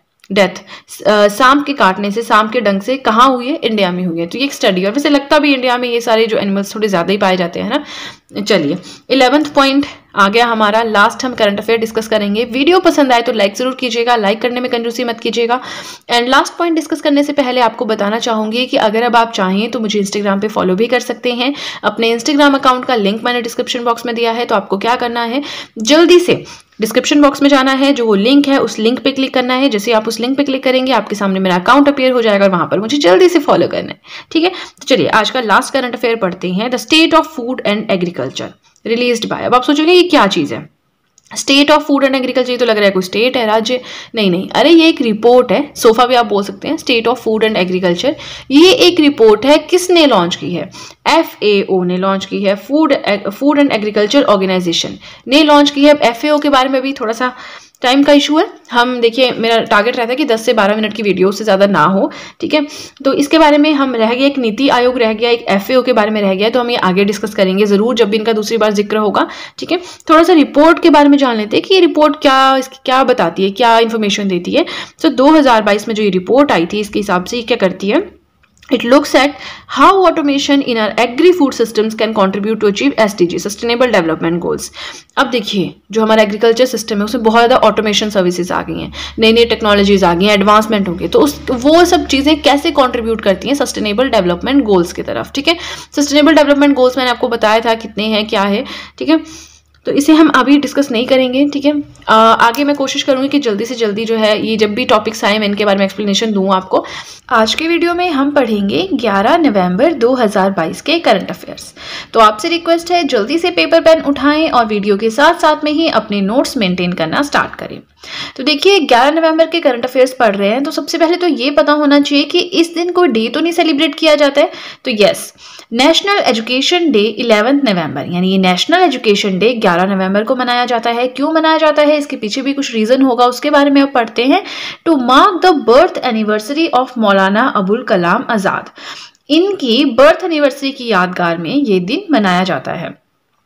सांप के काटने से, सांप के डंक से कहाँ हुई है, इंडिया में हुई है। तो ये एक स्टडी, और वैसे लगता भी इंडिया में ये सारे जो एनिमल्स थोड़े ज्यादा ही पाए जाते हैं ना। चलिए 11th पॉइंट आ गया हमारा, लास्ट हम करंट अफेयर डिस्कस करेंगे। वीडियो पसंद आए तो लाइक जरूर कीजिएगा, लाइक करने में कंजूसी मत कीजिएगा। एंड लास्ट पॉइंट डिस्कस करने से पहले आपको बताना चाहूंगी कि अगर अब आप चाहें तो मुझे इंस्टाग्राम पे फॉलो भी कर सकते हैं। अपने इंस्टाग्राम अकाउंट का लिंक मैंने डिस्क्रिप्शन बॉक्स में दिया है, तो आपको क्या करना है, जल्दी से डिस्क्रिप्शन बॉक्स में जाना है, जो वो लिंक है उस लिंक पे क्लिक करना है। जैसे आप उस लिंक पे क्लिक करेंगे आपके सामने मेरा अकाउंट अपीयर हो जाएगा, और वहां पर मुझे जल्दी से फॉलो करना है, ठीक है। तो चलिए आज का लास्ट करंट अफेयर पढ़ते हैं। The state of food and agriculture released by, अब आप सोचोगे ये क्या चीज है, state of food and agriculture, तो लग रहा है कोई स्टेट है, राज्य, नहीं, अरे ये एक रिपोर्ट है, सोफा भी आप बोल सकते हैं, state of food and agriculture. ये एक रिपोर्ट है, किसने लॉन्च की है, FAO ने लॉन्च की है, फूड एंड एग्रीकल्चर ऑर्गेनाइजेशन ने लॉन्च की है। अब FAO के बारे में भी थोड़ा सा टाइम का इशू है, हम देखिए मेरा टारगेट रहता है कि 10 से 12 मिनट की वीडियो से ज़्यादा ना हो, ठीक है। तो इसके बारे में हम रह गया, एक नीति आयोग रह गया, एक FAO के बारे में रह गया, तो हम ये आगे डिस्कस करेंगे ज़रूर जब भी इनका दूसरी बार जिक्र होगा, ठीक है। थोड़ा सा रिपोर्ट के बारे में जान लेते हैं कि ये रिपोर्ट इसकी क्या बताती है, क्या इन्फॉर्मेशन देती है। तो 2022 में जो ये रिपोर्ट आई थी इसके हिसाब से ये क्या करती है, It looks at how automation in our agri-food systems can contribute to achieve SDG, Sustainable Development Goals. अब देखिए जो हमारा एग्रीकल्चर सिस्टम है उसमें बहुत ज़्यादा ऑटोमेशन सर्विसेज आ गई हैं, नई नई टेक्नोलॉजीज आ गई हैं, एडवांसमेंट हो गई, तो वो सब चीज़ें कैसे कंट्रीब्यूट करती हैं सस्टेनेबल डेवलपमेंट गोल्स की तरफ, ठीक है। सस्टेनेबल डेवलपमेंट गोल्स मैंने आपको बताया था कितने हैं, क्या है, ठीक है। तो इसे हम अभी डिस्कस नहीं करेंगे, ठीक है। आगे मैं कोशिश करूंगी कि जल्दी से जल्दी जो है ये जब भी टॉपिक्स आए मैं इनके बारे में एक्सप्लेनेशन दूं आपको। आज के वीडियो में हम पढ़ेंगे 11 नवंबर 2022 के करंट अफेयर्स। तो आपसे रिक्वेस्ट है जल्दी से पेपर पेन उठाएं और वीडियो के साथ साथ में ही अपने नोट्स मेंटेन करना स्टार्ट करें। तो देखिए 11 नवंबर के करंट अफेयर्स पढ़ रहे हैं तो सबसे पहले तो ये पता होना चाहिए कि इस दिन कोई डे तो नहीं सेलिब्रेट किया जाता है। तो यस, नेशनल एजुकेशन डे 11 नवंबर, यानी ये नेशनल एजुकेशन डे 11 नवंबर को मनाया जाता है। क्यों मनाया जाता है, इसके पीछे भी कुछ रीजन होगा, उसके बारे में अब पढ़ते हैं। To mark the birth anniversary of Maulana Abul Kalam Azad, इनकी बर्थ एनिवर्सरी की यादगार में ये दिन मनाया जाता है।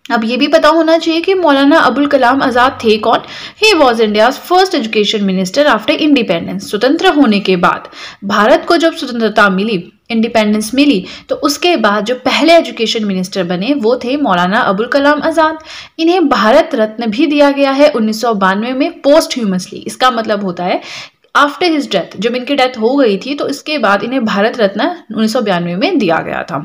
अब ये भी पता होना चाहिए कि मौलाना अबुल कलाम आजाद थे कौन। He was India's first education minister after independence. स्वतंत्र होने के बाद, भारत को जब स्वतंत्रता मिली, इंडिपेंडेंस मिली, तो उसके बाद जो पहले एजुकेशन मिनिस्टर बने वो थे मौलाना अबुल कलाम आजाद। इन्हें भारत रत्न भी दिया गया है 1992 में पोस्ट ह्यूमसली। इसका मतलब होता है आफ्टर हिज डेथ, जब इनकी डेथ हो गई थी तो इसके बाद इन्हें भारत रत्न 1992 में दिया गया था।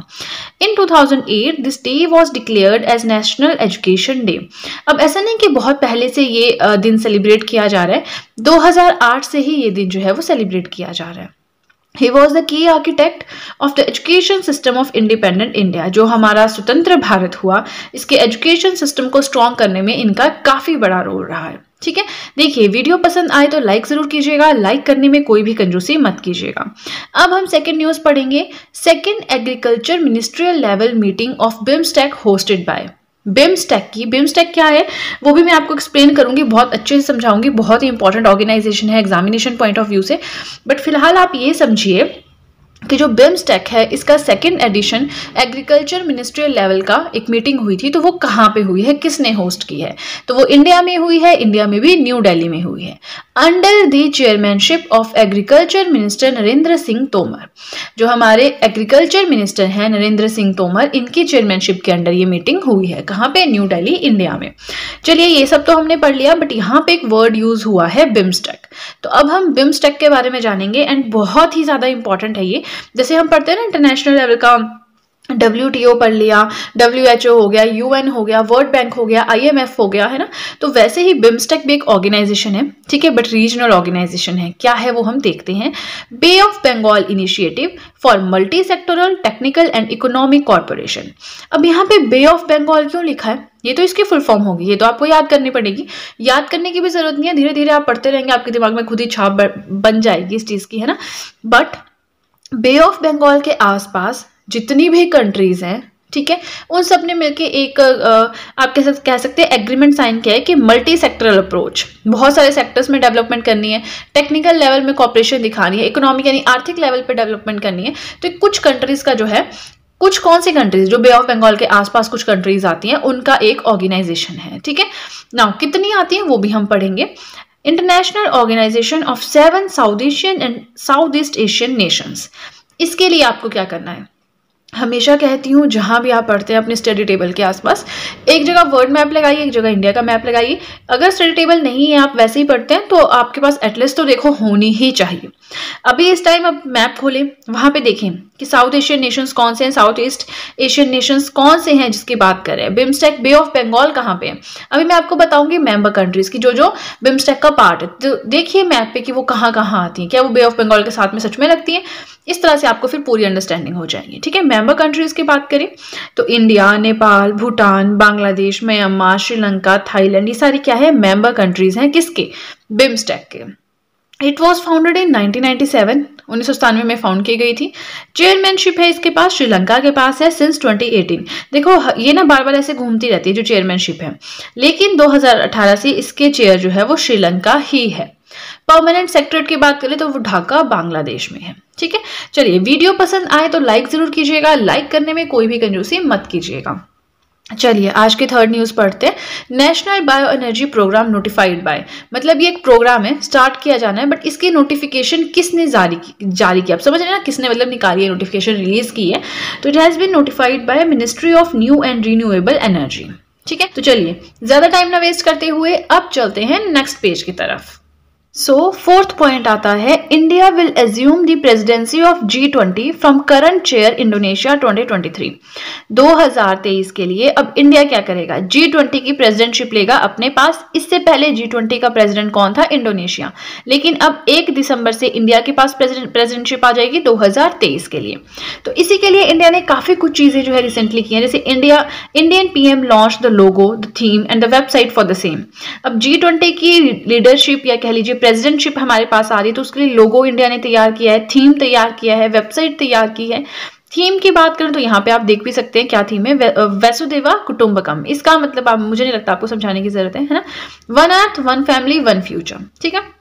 In 2008 this day was declared as national education day. अब ऐसा नहीं कि बहुत पहले से ये दिन सेलिब्रेट किया जा रहा है, 2008 से ही ये दिन जो है वो सेलिब्रेट किया जा रहा है। He was the key architect of the education system of independent India। जो हमारा स्वतंत्र भारत हुआ, इसके एजुकेशन सिस्टम को स्ट्रॉन्ग करने में इनका काफी बड़ा रोल रहा है, ठीक है। देखिए वीडियो पसंद आए तो लाइक जरूर कीजिएगा, लाइक करने में कोई भी कंजूसी मत कीजिएगा। अब हम सेकंड न्यूज पढ़ेंगे। Second agriculture ministerial level meeting of BIMSTEC hosted by. BIMSTEC की, बिम्स्टेक क्या है वो भी मैं आपको एक्सप्लेन करूंगी, बहुत अच्छे से समझाऊंगी। बहुत ही इंपॉर्टेंट ऑर्गेनाइजेशन है एग्जामिनेशन पॉइंट ऑफ व्यू से। बट फिलहाल आप ये समझिए कि जो बिम्स्टेक है इसका second edition agriculture ministerial level का एक मीटिंग हुई थी। तो वो कहाँ पे हुई है, किसने होस्ट की है, तो वो इंडिया में हुई है। इंडिया में भी न्यू दिल्ली में हुई है, under the chairmanship of agriculture minister Narendra Singh Tomar. जो हमारे एग्रीकल्चर मिनिस्टर हैं नरेंद्र सिंह तोमर, इनकी चेयरमैनशिप के अंडर ये मीटिंग हुई है। कहाँ पे, न्यू दिल्ली, इंडिया में। चलिए ये सब तो हमने पढ़ लिया, बट यहाँ पे एक वर्ड यूज हुआ है बिम्स्टेक। तो अब हम बिम्स्टेक के बारे में जानेंगे एंड बहुत ही ज्यादा इंपॉर्टेंट है ये। जैसे हम पढ़ते हैं ना इंटरनेशनल लेवल का WTO पढ़ लिया, WHO हो गया, UN हो गया, वर्ल्ड बैंक हो गया, IMF हो गया, है ना। तो वैसे ही बिम्स्टेक भी एक ऑर्गेनाइजेशन है, ठीक है, बट रीजनल ऑर्गेनाइजेशन है। क्या है वो हम देखते हैं। Bay of Bengal initiative for multi sectoral technical and economic corporation. अब यहाँ पे बे ऑफ बंगाल क्यों लिखा है, ये तो इसकी फुल फॉर्म होगी, ये तो आपको याद करनी पड़ेगी। याद करने की भी जरूरत नहीं है, धीरे धीरे आप पढ़ते रहेंगे, आपके दिमाग में खुद ही छाप बन जाएगी इस चीज की, है ना। बट बे ऑफ बंगाल के आसपास जितनी भी कंट्रीज हैं, ठीक है, उन सब ने मिलकर एक आप कह सकते हैं एग्रीमेंट साइन किया है कि मल्टी सेक्टरल अप्रोच, बहुत सारे सेक्टर्स में डेवलपमेंट करनी है, टेक्निकल लेवल में कॉपरेशन दिखानी है, इकोनॉमिक यानी आर्थिक लेवल पे डेवलपमेंट करनी है। तो कुछ कंट्रीज का जो है, कुछ कौन सी कंट्रीज जो बे ऑफ बंगाल के आसपास कुछ कंट्रीज आती हैं उनका एक ऑर्गेनाइजेशन है, ठीक है। नाउ कितनी आती हैं वो भी हम पढ़ेंगे। International organisation of 7 South Asian and South East Asian nations. इसके लिए आपको क्या करना है, हमेशा कहती हूँ जहां भी आप पढ़ते हैं अपने स्टडी टेबल के आसपास एक जगह वर्ल्ड मैप लगाइए, एक जगह इंडिया का मैप लगाइए। अगर स्टडी टेबल नहीं है, आप वैसे ही पढ़ते हैं, तो आपके पास एटलीस्ट तो देखो होनी ही चाहिए। अभी इस टाइम आप मैप खोलें, वहां पे देखें कि साउथ एशियन नेशंस कौन से हैं, साउथ ईस्ट एशियन नेशंस कौन से हैं जिसकी बात कर रहे हैं। बिम्स्टेक, बे ऑफ बंगाल कहाँ पे है, अभी मैं आपको बताऊंगी मेंबर कंट्रीज की जो बिम्स्टेक का पार्ट है। तो देखिए मैप पे कि वो कहाँ कहाँ आती है, क्या वो बे ऑफ बंगाल के साथ में सच में लगती है। इस तरह से आपको फिर पूरी अंडरस्टैंडिंग हो जाएगी, ठीक है। मेंबर कंट्रीज की बात करें तो India, Nepal, Bhutan, Bangladesh, Myanmar, Sri Lanka, Thailand, ये सारी क्या है, मेंबर कंट्रीज हैं किसके, बिम्स्टेक के। इट वॉज फाउंडेड इन 1997, 1997 में फाउंड की गई थी। चेयरमैनशिप है इसके पास, श्रीलंका के पास है सिंस 2018। देखो ये ना बार बार ऐसे घूमती रहती है जो चेयरमैनशिप है, लेकिन 2018 से इसके चेयर जो है वो श्रीलंका ही है। परमानेंट सेक्रेटरी की बात करें तो वो ढाका, बांग्लादेश में है, ठीक है। चलिए वीडियो पसंद आए तो लाइक जरूर कीजिएगा, लाइक करने में कोई भी कंजूसी मत कीजिएगा। चलिए आज के थर्ड न्यूज पढ़ते हैं। National bio energy programme notified by, मतलब ये एक प्रोग्राम है, स्टार्ट किया जाना है, बट इसकी नोटिफिकेशन किसने जारी की, आप समझ रहे हैं ना, किसने मतलब निकाली है, नोटिफिकेशन रिलीज की है। तो it has been notified by ministry of new and renewable energy, ठीक है। तो चलिए ज्यादा टाइम ना वेस्ट करते हुए अब चलते हैं नेक्स्ट पेज की तरफ। सो फोर्थ पॉइंट आता है, India will assume the presidency of G20 from current chair Indonesia 2023। 2023 के लिए अब इंडिया क्या करेगा, G20 की प्रेसिडेंटशिप लेगा अपने पास। इससे पहले G20 का प्रेसिडेंट कौन था, इंडोनेशिया, लेकिन अब 1 दिसंबर से इंडिया के पास प्रेसिडेंटशिप आ जाएगी 2023 के लिए। तो इसी के लिए इंडिया ने काफी कुछ चीजें जो है रिसेंटली की हैं, जैसे Indian PM launch the logo, the theme and the website for the same. अब G20 की लीडरशिप या कह लीजिए प्रेसिडेंटशिप हमारे पास आ रही है, तो उसके लिए लोगो इंडिया ने तैयार किया है, थीम तैयार किया है, वेबसाइट तैयार की है। थीम की बात करें तो यहाँ पे आप देख भी सकते हैं क्या थीम है, वसुदेवा कुटुंबकम। इसका मतलब आप, मुझे नहीं लगता आपको समझाने की जरूरत है ना, one earth one family one future, ठीक है,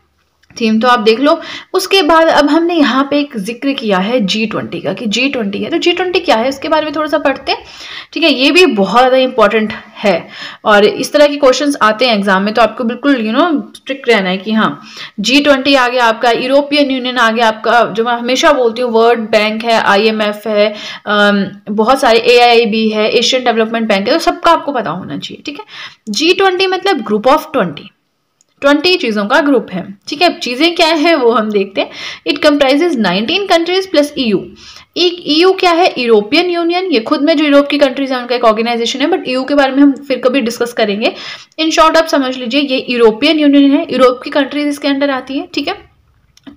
थीम तो आप देख लो। उसके बाद अब हमने यहाँ पे एक जिक्र किया है G20 का, कि G20 है, तो G20 क्या है उसके बारे में थोड़ा सा पढ़ते हैं, ठीक है। ये भी बहुत ज़्यादा इंपॉर्टेंट है और इस तरह के क्वेश्चंस आते हैं एग्जाम में, तो आपको बिल्कुल स्ट्रिक्ट रहना है कि हाँ G20 आ गया आपका, यूरोपियन यूनियन आ गया आपका, जो मैं हमेशा बोलती हूँ, वर्ल्ड बैंक है, IMF है, बहुत सारे AIIB है, एशियन डेवलपमेंट बैंक है, तो सबका आपको पता होना चाहिए, ठीक है। G20 मतलब ग्रुप ऑफ 20 चीजों का ग्रुप है, ठीक है। चीजें क्या है वो हम देखते हैं। It comprises 19 countries plus EU। एक EU क्या है, यूरोपियन यूनियन, ये खुद में जो यूरोप की कंट्रीज है उनका एक ऑर्गेनाइजेशन है, बट EU के बारे में हम फिर कभी डिस्कस करेंगे। इन शॉर्ट आप समझ लीजिए ये यूरोपियन यूनियन है, यूरोप की कंट्रीज इसके अंडर आती है, ठीक है।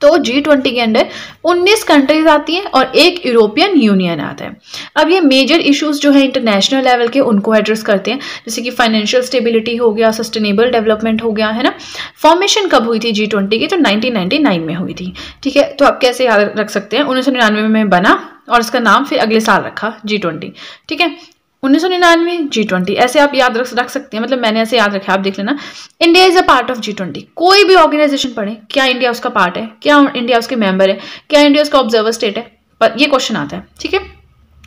तो G20 के अंदर 19 कंट्रीज आती हैं और एक यूरोपियन यूनियन आता है। अब ये मेजर इश्यूज जो है इंटरनेशनल लेवल के उनको एड्रेस करते हैं, जैसे कि फाइनेंशियल स्टेबिलिटी हो गया, सस्टेनेबल डेवलपमेंट हो गया, है ना। फॉर्मेशन कब हुई थी G20 की, तो 1999 में हुई थी, ठीक है। तो आप कैसे याद रख सकते हैं, 1999 में बना और इसका नाम फिर अगले साल रखा G20, ठीक है। 1999 G20 ऐसे आप याद रख सकते हैं, मतलब मैंने ऐसे याद रखा, आप देख लेना। India is a part of G20। कोई भी ऑर्गेनाइजेशन पढ़े, क्या इंडिया उसका पार्ट है, क्या इंडिया उसके मेंबर है, क्या इंडिया उसका ऑब्जर्वर स्टेट है, पर ये क्वेश्चन आता है, ठीक है।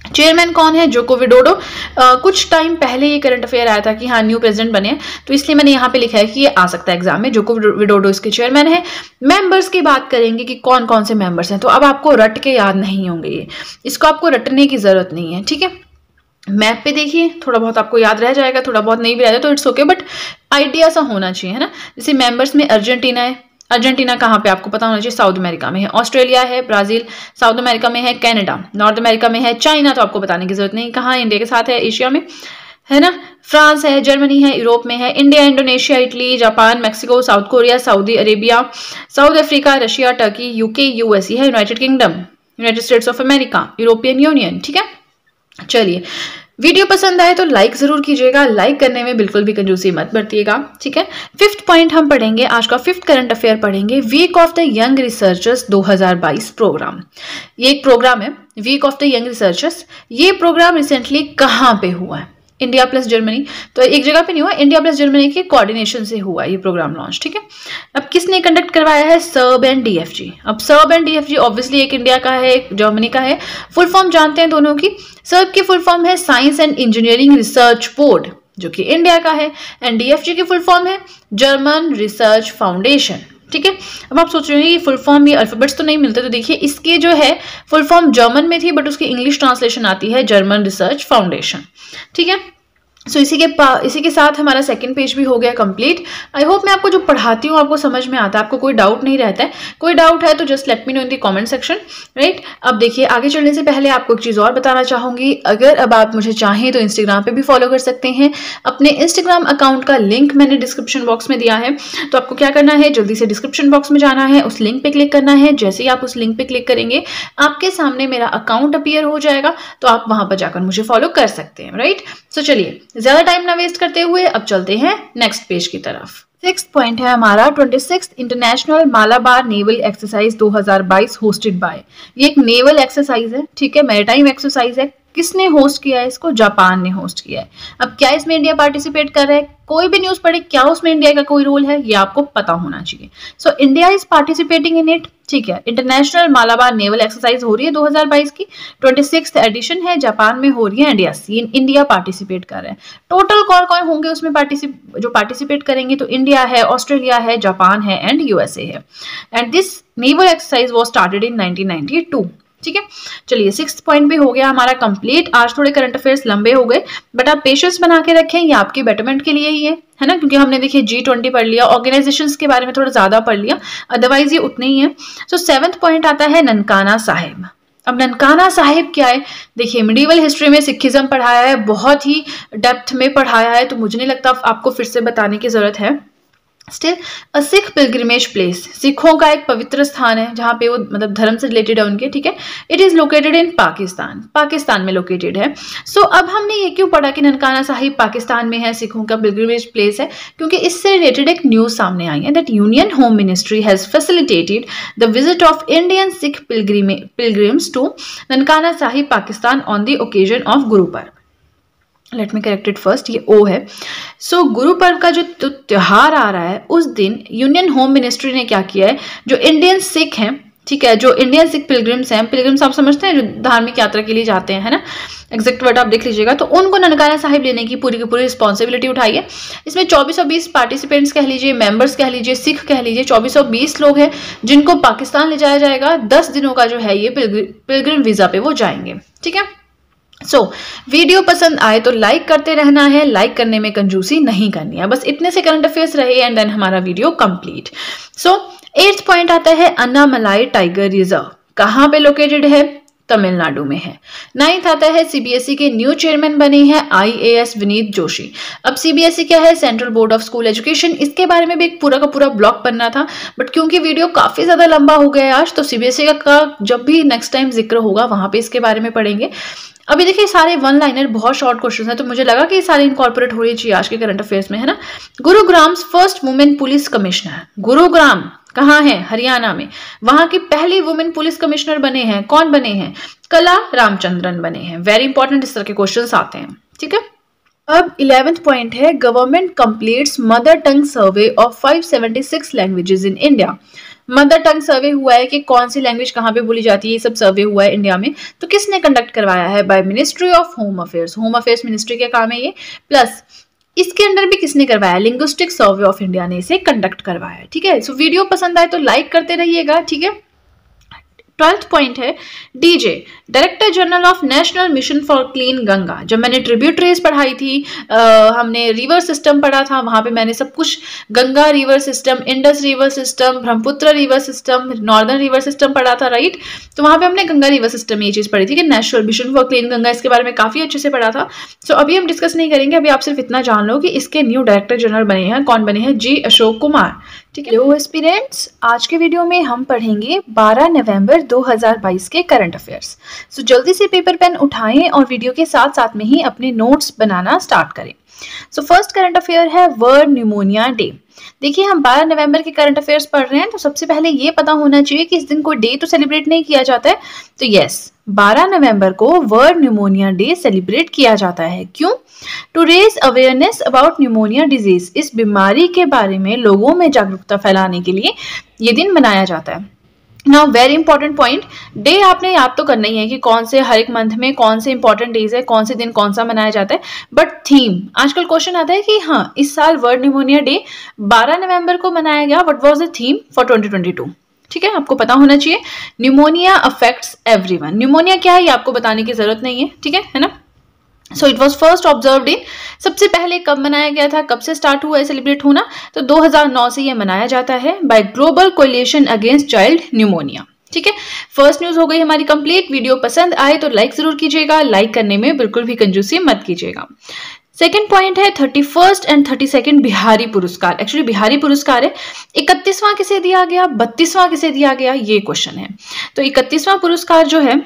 चेयरमैन कौन है, जोको विडोडो। कुछ टाइम पहले ये करंट अफेयर आया था कि हाँ न्यू प्रेसिडेंट बने, तो इसलिए मैंने यहाँ पे लिखा है कि ये आ सकता है एग्जाम में, जोको विडोडो इसके चेयरमैन है। मेंबर्स की बात करेंगे कि कौन कौन से मेंबर्स हैं, तो अब आपको रट के याद नहीं होंगे ये, इसको आपको रटने की जरूरत नहीं है, ठीक है। मैप पे देखिए, थोड़ा बहुत आपको याद रह जाएगा, थोड़ा बहुत नहीं भी रहता तो इट्स ओके, बट आइडिया सा होना चाहिए, है ना। जैसे मेंबर्स में अर्जेंटीना है, अर्जेंटीना कहाँ पे आपको पता होना चाहिए, साउथ अमेरिका में है। ऑस्ट्रेलिया है, ब्राजील साउथ अमेरिका में है, कनाडा नॉर्थ अमेरिका में है, चाइना तो आपको बताने की जरूरत नहीं कहाँ, इंडिया के साथ है, एशिया में, है ना। फ्रांस है, जर्मनी है, यूरोप में है, India, Indonesia, Italy, Japan, Mexico, south Korea, Saudi Arabia, south Africa, Russia, Turkey, UK, USA है, United kingdom, United states of America, European union, ठीक है। चलिए, वीडियो पसंद आए तो लाइक जरूर कीजिएगा, लाइक करने में बिल्कुल भी कंजूसी मत बरतिएगा, ठीक है। फिफ्थ पॉइंट हम पढ़ेंगे, आज का फिफ्थ करंट अफेयर पढ़ेंगे, week of the young researchers 2022 programme. ये एक प्रोग्राम है, week of the young researchers. ये प्रोग्राम रिसेंटली कहाँ पे हुआ है, इंडिया प्लस जर्मनी, तो एक जगह पे नहीं हुआ, इंडिया प्लस जर्मनी के कोऑर्डिनेशन से हुआ ये प्रोग्राम लॉन्च, ठीक है। अब किसने कंडक्ट करवाया है, सर्ब एंड DFG। अब सर्ब एंड DFG ऑब्वियसली एक इंडिया का है, एक जर्मनी का है। फुल फॉर्म जानते हैं दोनों की। सर्ब की फुल फॉर्म है science and engineering research board, जो कि इंडिया का है, एंड DFG की फुल फॉर्म है जर्मन रिसर्च फाउंडेशन, ठीक है। अब आप सोच रहे हैं ये फुल फॉर्म, ये अल्फाबेट्स तो नहीं मिलते, तो देखिए इसके जो है फुल फॉर्म जर्मन में थी, बट उसकी इंग्लिश ट्रांसलेशन आती है जर्मन रिसर्च फाउंडेशन, ठीक है। सो इसी के साथ हमारा सेकंड पेज भी हो गया कंप्लीट। आई होप मैं आपको जो पढ़ाती हूँ आपको समझ में आता है, आपको कोई डाउट नहीं रहता है। कोई डाउट है तो just let me know in the comment section, right. अब देखिए, आगे चलने से पहले आपको एक चीज़ और बताना चाहूँगी, अगर अब आप मुझे चाहें तो इंस्टाग्राम पे भी फॉलो कर सकते हैं। अपने इंस्टाग्राम अकाउंट का लिंक मैंने डिस्क्रिप्शन बॉक्स में दिया है, तो आपको क्या करना है, जल्दी से डिस्क्रिप्शन बॉक्स में जाना है, उस लिंक पे क्लिक करना है। जैसे ही आप उस लिंक पे क्लिक करेंगे आपके सामने मेरा अकाउंट अपीयर हो जाएगा, तो आप वहां पर जाकर मुझे फॉलो कर सकते हैं, राइट। सो चलिए, ज्यादा टाइम ना वेस्ट करते हुए अब चलते हैं नेक्स्ट पेज की तरफ। सिक्स्थ पॉइंट है हमारा 26th international Malabar naval exercise 2022 hosted by. ये एक नेवल एक्सरसाइज है, ठीक है, मैरीटाइम एक्सरसाइज है। किसने होस्ट किया है इसको, जापान ने होस्ट किया है। अब क्या इसमें इंडिया पार्टिसिपेट कर रहा है, कोई भी न्यूज पढ़े, क्या उसमें इंडिया का कोई रोल है, ये आपको पता होना चाहिए। So India is participating in it, ठीक है। इंटरनेशनल मालाबार नेवल एक्सरसाइज हो रही है 2022 की, 26th एडिशन है, जापान में हो रही है, इंडिया पार्टिसिपेट कर रहा है। टोटल कौन कौन होंगे उसमें जो पार्टिसिपेट करेंगे, तो इंडिया है, ऑस्ट्रेलिया है, जापान है एंड USA है। And this naval exercise was started in 1992, ठीक है, चलिए 6th पॉइंट भी हो गया हमारा कंप्लीट। आज थोड़े करंट अफेयर्स लंबे हो गए, बट आप पेशेंस बना के रखें, ये आपके बेटरमेंट के लिए ही है ना, क्योंकि हमने देखिए G20 पढ़ लिया, ऑर्गेनाइजेशंस के बारे में थोड़ा ज्यादा पढ़ लिया, अदरवाइज ये उतने ही है। सो 7th पॉइंट आता है ननकाना साहिब। अब ननकाना साहिब क्या है, देखिए मिडिवल हिस्ट्री में सिखिज्म पढ़ाया है, बहुत ही डेप्थ में पढ़ाया है, तो मुझे नहीं लगता आपको फिर से बताने की जरूरत है। Still a Sikh pilgrimage place, सिखों का एक पवित्र स्थान है जहाँ पे वो मतलब धर्म से रिलेटेड है उनके, ठीक है। It is located in Pakistan, Pakistan में लोकेटेड है। सो अब हमने ये क्यों पढ़ा कि ननकाना साहिब पाकिस्तान में है, सिखों का पिलग्रिमेज प्लेस है, क्योंकि इससे रिलेटेड एक न्यूज सामने आई है that union home ministry has facilitated the visit of Indian Sikh pilgrims to Nankana Sahib Pakistan on the occasion of Gurpurab. Let me correct it first, ये ओ है। सो गुरु पर्व का जो त्योहार आ रहा है उस दिन यूनियन होम मिनिस्ट्री ने क्या किया है, जो इंडियन सिख हैं, ठीक है, जो इंडियन सिख पिलग्रिम्स हैं, पिलग्रिम्स आप समझते हैं जो धार्मिक यात्रा के लिए जाते हैं, है ना, एग्जैक्ट वर्ड आप देख लीजिएगा, तो उनको ननकाना साहिब लेने की पूरी की पूरी रिस्पॉन्सिबिलिटी उठाई है। इसमें 2420 पार्टिसिपेंट्स कह लीजिए, मेंबर्स कह लीजिए, सिख कह लीजिए, 2420 लोग हैं जिनको पाकिस्तान ले जाया जाएगा। 10 दिनों का जो है ये पिलग्रिम वीजा पे वो जाएंगे, ठीक है। वीडियो पसंद आए तो लाइक करते रहना है, लाइक करने में कंजूसी नहीं करनी है, बस इतने से करंट अफेयर्स रहे एंड देन हमारा वीडियो कंप्लीट। 8th पॉइंट आता है अन्नामलाई टाइगर रिजर्व, कहाँ पे लोकेटेड है, तमिलनाडु में है। 9th आता है सीबीएसई के न्यू चेयरमैन बने हैं IAS विनीत जोशी। अब सीबीएसई क्या है, central board of school education, इसके बारे में भी एक पूरा का पूरा ब्लॉग बनना था, बट क्योंकि वीडियो काफी ज्यादा लंबा हो गया आज, तो सीबीएसई का जब भी नेक्स्ट टाइम जिक्र होगा वहां पे इसके बारे में पढ़ेंगे। अभी देखिए सारे वन लाइनर बहुत शॉर्ट क्वेश्चन है, तो मुझे लगा कि ये सारे इनकॉर्पोरेट होनी चाहिए आज के करंट अफेयर्स में, है ना। Gurugram first women police commissioner, Gurugram कहाँ है, हरियाणा में, वहां की पहली वुमेन पुलिस कमिश्नर बने हैं, कौन बने हैं, कला रामचंद्रन बने हैं। वेरी इंपॉर्टेंट इस तरह के क्वेश्चंस आते हैं, ठीक है। अब 11th पॉइंट है government completes mother tongue survey of 576 languages in India. Mother tongue survey हुआ है कि कौन सी लैंग्वेज कहाँ पे बोली जाती है, ये सब सर्वे हुआ है इंडिया में, तो किसने कंडक्ट करवाया है, bye ministry of home affairs, home affairs ministry का काम है ये, प्लस इसके अंदर भी किसने करवाया, लिंग्विस्टिक सर्वे ऑफ इंडिया ने इसे कंडक्ट करवाया है, ठीक है। सो वीडियो पसंद आए तो लाइक करते रहिएगा, ठीक है। 12th पॉइंट है DJ, director general of national mission for clean Ganga. जब मैंने ट्रिब्यूटरीज पढ़ाई थी, हमने रिवर सिस्टम पढ़ा था, वहां पे मैंने सब कुछ Ganga river system, Indus river system, Brahmaputra river system, northern river system पढ़ा था, राइट। तो वहां पे हमने गंगा रिवर सिस्टम ये चीज पढ़ी थी कि national mission for clean Ganga, इसके बारे में काफी अच्छे से पढ़ा था। सो अभी हम डिस्कस नहीं करेंगे, अभी आप सिर्फ इतना जान लो कि इसके न्यू डायरेक्टर जनरल बने हैं, कौन बने हैं, जी अशोक कुमार, ठीक है। हेलो एस्पिरेंट्स, आज के वीडियो में हम पढ़ेंगे 12 नवंबर 2022 के करंट अफेयर्स। सो जल्दी से पेपर पेन उठाएं और वीडियो के साथ साथ में ही अपने नोट्स बनाना स्टार्ट करें। सो फर्स्ट करंट अफेयर है वर्ल्ड न्यूमोनिया डे। देखिए हम 12 नवंबर के करंट अफेयर्स पढ़ रहे हैं, तो सबसे पहले ये पता होना चाहिए कि इस दिन कोई डे तो सेलिब्रेट नहीं किया जाता है। तो यस, 12 नवंबर को वर्ल्ड न्यूमोनिया डे सेलिब्रेट किया जाता है। क्यों? To raise awareness about pneumonia disease, इस बीमारी के बारे में लोगों में जागरूकता फैलाने के लिए ये दिन मनाया जाता है। Now very important point, day आपने याद तो करना ही है कि कौन से हर एक मंथ में कौन से इंपॉर्टेंट डेज है, कौन से दिन कौन सा मनाया जाता है, बट थीम, आजकल क्वेश्चन आता है कि हाँ इस साल वर्ल्ड न्यूमोनिया डे 12 नवंबर को मनाया गया, what was the theme for 2022, ठीक है, आपको पता होना चाहिए। न्यूमोनिया अफेक्ट्स एवरीवन, न्यूमोनिया क्या है ये आपको बताने की जरूरत नहीं है, ठीक है ना। So it was first observed in, सबसे पहले कब मनाया गया था, कब से स्टार्ट हुआ है सेलिब्रेट होना, तो 2009 से ये मनाया जाता है by global coalition against child pneumonia, ठीक है। फर्स्ट न्यूज हो गई हमारी कंप्लीट। वीडियो पसंद आए तो लाइक जरूर कीजिएगा, लाइक करने में बिल्कुल भी कंजूसी मत कीजिएगा। सेकेंड पॉइंट है 31st एंड 32nd बिहारी पुरस्कार। एक्चुअली बिहारी पुरस्कार है, 31वां किसे दिया गया, 32वां किसे दिया गया, ये क्वेश्चन है। तो 31वां पुरस्कार जो है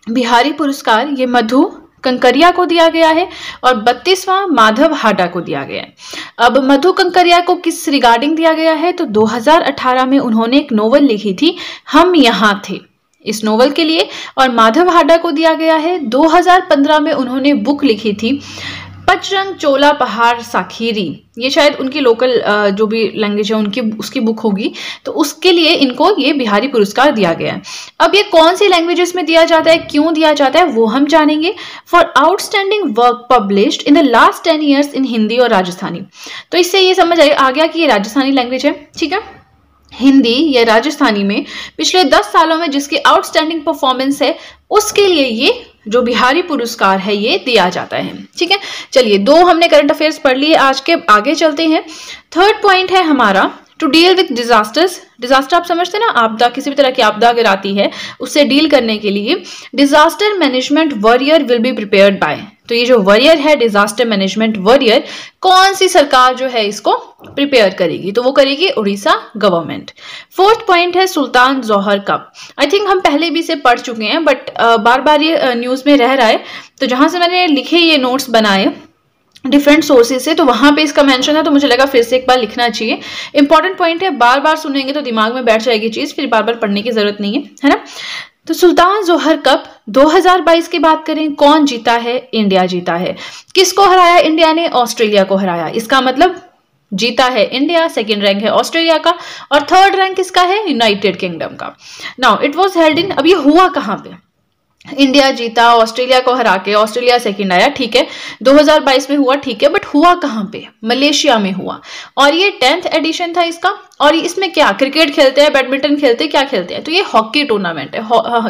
बिहारी पुरस्कार, ये मधु कंकरिया को दिया गया है और 32वां माधव हाडा को दिया गया है। अब मधु कंकरिया को किस रिगार्डिंग दिया गया है, तो 2018 में उन्होंने एक नोवेल लिखी थी हम यहाँ थे, इस नोवेल के लिए, और माधव हाडा को दिया गया है 2015 में उन्होंने बुक लिखी थी पचरंग चोला पहाड़ साखीरी, ये शायद उनकी लोकल जो भी लैंग्वेज है उनकी उसकी बुक होगी, तो उसके लिए इनको ये बिहारी पुरस्कार दिया गया है। अब ये कौन सी लैंग्वेजेस में दिया जाता है, क्यों दिया जाता है, वो हम जानेंगे। For outstanding work published in the last 10 years इन हिंदी और राजस्थानी, तो इससे ये समझ आ गया कि ये राजस्थानी लैंग्वेज है, ठीक है। हिंदी या राजस्थानी में पिछले 10 सालों में जिसकी आउटस्टैंडिंग परफॉर्मेंस है उसके लिए ये जो बिहारी पुरस्कार है ये दिया जाता है। ठीक है, चलिए 2 हमने करंट अफेयर्स पढ़ लिए, आज के आगे चलते हैं। थर्ड पॉइंट है हमारा to deal with disasters. Disaster आप समझते हैं ना, आपदा, किसी भी तरह की आपदा अगर आती है उससे डील करने के लिए disaster management warrior will be prepared by. तो ये जो वॉरियर है, डिजास्टर मैनेजमेंट वॉरियर, कौन सी सरकार जो है इसको प्रिपेयर करेगी? तो वो करेगी उड़ीसा गवर्नमेंट। फोर्थ पॉइंट है सुल्तान जौहर कप। आई थिंक हम पहले भी इसे पढ़ चुके हैं, बट बार बार ये न्यूज में रह रहा है, तो जहां से मैंने लिखे ये नोट्स बनाए डिफरेंट सोर्सेज से, तो वहां पे इसका मेंशन है, तो मुझे लगा फिर से एक बार लिखना चाहिए। इंपॉर्टेंट पॉइंट है, बार बार सुनेंगे तो दिमाग में बैठ जाएगी चीज, फिर बार बार पढ़ने की जरूरत नहीं है ना। तो सुल्तान जौहर कप 2022 की बात करें, कौन जीता है? इंडिया जीता है। किसको हराया इंडिया ने? ऑस्ट्रेलिया को हराया। इसका मतलब जीता है इंडिया, सेकंड रैंक है ऑस्ट्रेलिया का, और थर्ड रैंक किसका है? यूनाइटेड किंगडम का। Now it was held in, अब ये हुआ कहां पे? इंडिया जीता, ऑस्ट्रेलिया को हरा के, ऑस्ट्रेलिया सेकंड आया, ठीक है, 2022 में हुआ, ठीक है, बट हुआ कहां पे? मलेशिया में हुआ, और ये 10th एडिशन था इसका। और इसमें क्या क्रिकेट खेलते हैं, बैडमिंटन खेलते हैं, क्या खेलते हैं? तो ये हॉकी टूर्नामेंट है,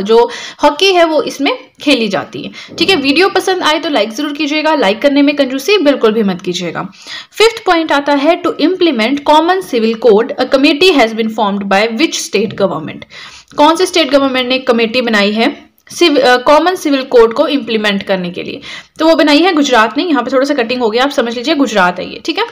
जो हॉकी है वो इसमें खेली जाती है। ठीक है, वीडियो पसंद आए तो लाइक जरूर कीजिएगा, लाइक करने में कंजूसी बिल्कुल भी मत कीजिएगा। फिफ्थ पॉइंट आता है to implement common civil code, a committee has been formed by which state government. कौन से स्टेट गवर्नमेंट ने कमेटी बनाई है कॉमन सिविल कोड को इंप्लीमेंट करने के लिए? तो वो बनाई है गुजरात ने। यहाँ पे थोड़ा सा कटिंग हो गया, आप समझ लीजिए गुजरात है ये। ठीक है,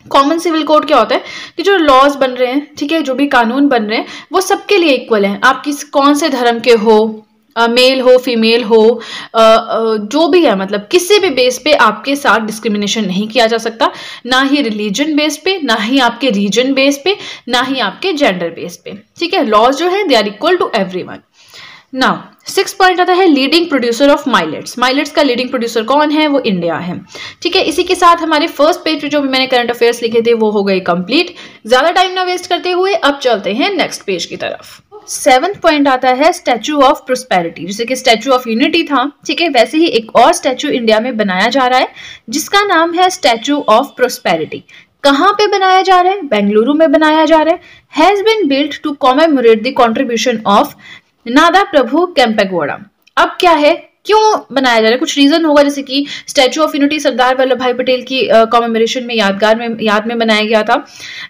कॉमन सिविल कोड क्या होता है कि जो लॉज बन रहे हैं, ठीक है, जो भी कानून बन रहे हैं वो सबके लिए इक्वल है। आप किस कौन से धर्म के हो, मेल हो फीमेल हो, जो भी है, मतलब किसी भी बेस पे आपके साथ डिस्क्रिमिनेशन नहीं किया जा सकता, ना ही रिलीजन बेस पे, ना ही आपके रीजन बेस पे, ना ही आपके जेंडर बेस पे। ठीक है, लॉज जो है they are equal to everyone. Now 6 point आता है leading producer of millets. Millets का लीडिंग प्रोड्यूसर कौन है? वो इंडिया है। ठीक है, इसी के साथ हमारे फर्स्ट पेज पे जो भी मैंने करंट अफेयर्स लिखे थे वो हो गए कंप्लीट। ज्यादा टाइम ना वेस्ट करते हुए अब चलते हैं नेक्स्ट पेज की तरफ। 7th पॉइंट आता है स्टैचू ऑफ प्रोस्पेरिटी। जैसे कि स्टैचू ऑफ यूनिटी था, ठीक है, वैसे ही एक और स्टैचू इंडिया में बनाया जा रहा है जिसका नाम है स्टैचू ऑफ प्रोस्पेरिटी। कहां पे बनाया जा रहा है? बेंगलुरु में बनाया जा रहा है। Has been built to commemorate the contribution of Nada Prabhu Kempegowda. अब क्या है, क्यों बनाया जा रहा है? कुछ रीजन होगा, जैसे कि statue of unity Sardar Vallabh भाई पटेल की कॉमेमोरेशन में याद में बनाया गया था।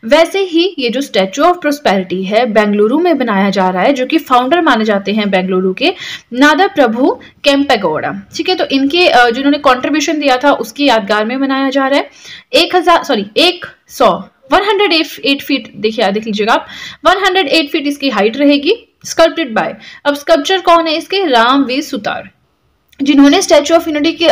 वैसे ही ये जो स्टैचू ऑफ प्रोस्पेरिटी है बेंगलुरु में बनाया जा रहा है, जो कि फाउंडर माने जाते हैं बेंगलुरु के नादा प्रभु केम्पेगौड़ा। ठीक है, तो इनके जिन्होंने कॉन्ट्रीब्यूशन दिया था उसकी यादगार में बनाया जा रहा है। 108 फीट, देखिए देख लीजिएगा आप, 108 फीट इसकी हाइट रहेगी। स्कल्प्टेड बाय, अब स्कल्पचर कौन है इसके? रामवीर सुतार। जिन्होंने स्टैचू ऑफ यूनिटी के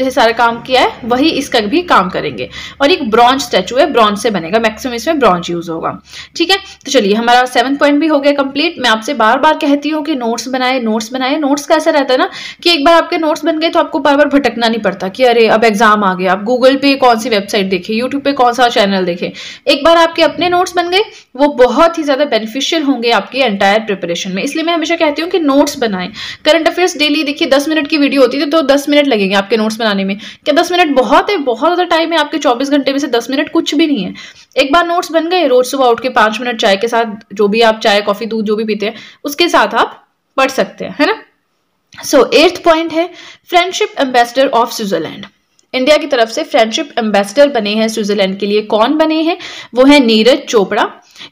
सारा काम किया है वही इसका भी काम करेंगे। और एक ब्रॉन्ज स्टैचू है, ब्रॉन्ज से बनेगा, मैक्सिमम इसमें ब्रॉन्ज यूज होगा। ठीक है, तो चलिए हमारा 7th पॉइंट भी हो गया कंप्लीट। मैं आपसे बार बार कहती हूँ कि नोट्स बनाए, नोट्स बनाए। नोट्स का ऐसा रहता है ना कि एक बार आपके नोट्स बन गए तो आपको बार बार भटकना नहीं पड़ता कि अरे अब एग्जाम आ गया, आप गूगल पे कौन सी वेबसाइट देखे, यूट्यूब पे कौन सा चैनल देखे। एक बार आपके अपने नोट्स बन गए वो बहुत ही ज्यादा बेनिफिशियल होंगे आपकी एंटायर प्रिपरेशन में। इसलिए मैं हमेशा कहती हूँ कि नोट्स बनाएं। करंट अफेयर्स डेली देखिए 10 मिनट की वीडियो होती है तो 10 मिनट लगेंगे आपके नोट्स बनाने में। क्या 10 मिनट बहुत है? बहुत ज्यादा टाइम है आपके 24 घंटे में से 10 मिनट कुछ भी नहीं है। एक बार नोट्स बन गए, रोज सुबह उठ के 5 मिनट चाय के साथ, जो भी आप चाय कॉफी दूध जो भी पीते हैं उसके साथ आप पढ़ सकते हैं, है ना। सो 8th पॉइंट है friendship ambassador of Switzerland. India की तरफ से फ्रेंडशिप एम्बेसडर बने हैं स्विट्जरलैंड के लिए। कौन बने हैं? वो है नीरज चोपड़ा।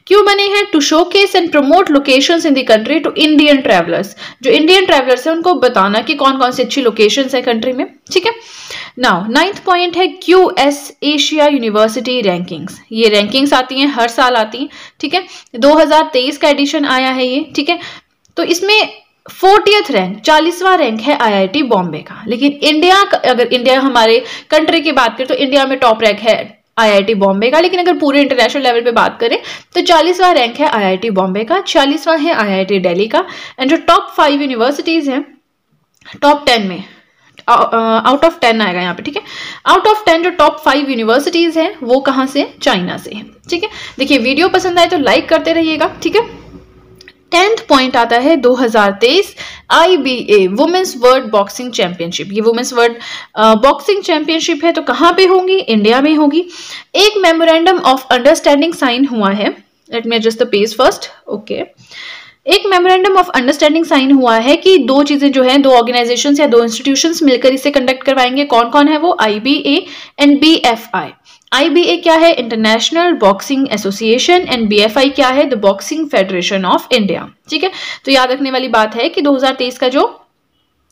क्यों बने हैं? To showcase and promote locations in the country to Indian travellers. जो इंडियन ट्रैवलर्स है उनको बताना कि कौन कौन सी अच्छी लोकेशंस है कंट्री में। ठीक है, नाउ 9th पॉइंट है QS एशिया यूनिवर्सिटी रैंकिंग्स। ये रैंकिंग्स आती हैं, हर साल आती हैं। ठीक है, 2023 का एडिशन आया है ये। ठीक है, तो इसमें 40th रैंक, 40वां रैंक है IIT बॉम्बे का। लेकिन इंडिया, अगर इंडिया हमारे कंट्री की बात करें तो इंडिया में टॉप रैंक है IIT बॉम्बे का। लेकिन अगर पूरे इंटरनेशनल लेवल पे बात करें तो 40वां रैंक है IIT बॉम्बे का, 46वां है IIT दिल्ली का। एंड जो टॉप 5 यूनिवर्सिटीज हैं टॉप 10 में, आउट ऑफ 10 आएगा यहाँ पे। ठीक है, आउट ऑफ 10 जो टॉप 5 यूनिवर्सिटीज हैं वो कहाँ से? चाइना से है। ठीक है, देखिए वीडियो पसंद आए तो लाइक करते रहिएगा। ठीक है, 10th पॉइंट आता है 2023 IBA women's world boxing championship. ये वुमेन्स वर्ल्ड बॉक्सिंग चैंपियनशिप है, तो कहाँ पे होंगी? इंडिया में होगी। एक मेमोरेंडम ऑफ अंडरस्टैंडिंग साइन हुआ है let me adjust the page first. Okay, एक मेमोरेंडम ऑफ अंडरस्टैंडिंग साइन हुआ है कि दो चीजें जो हैं, दो ऑर्गेनाइजेशंस या दो इंस्टीट्यूशंस मिलकर इसे कंडक्ट करवाएंगे। कौन कौन है वो? IBA and BFI। IBA क्या है? International boxing association, and BFI क्या है? The boxing federation of India. ठीक है, तो याद रखने वाली बात है कि 2023 का जो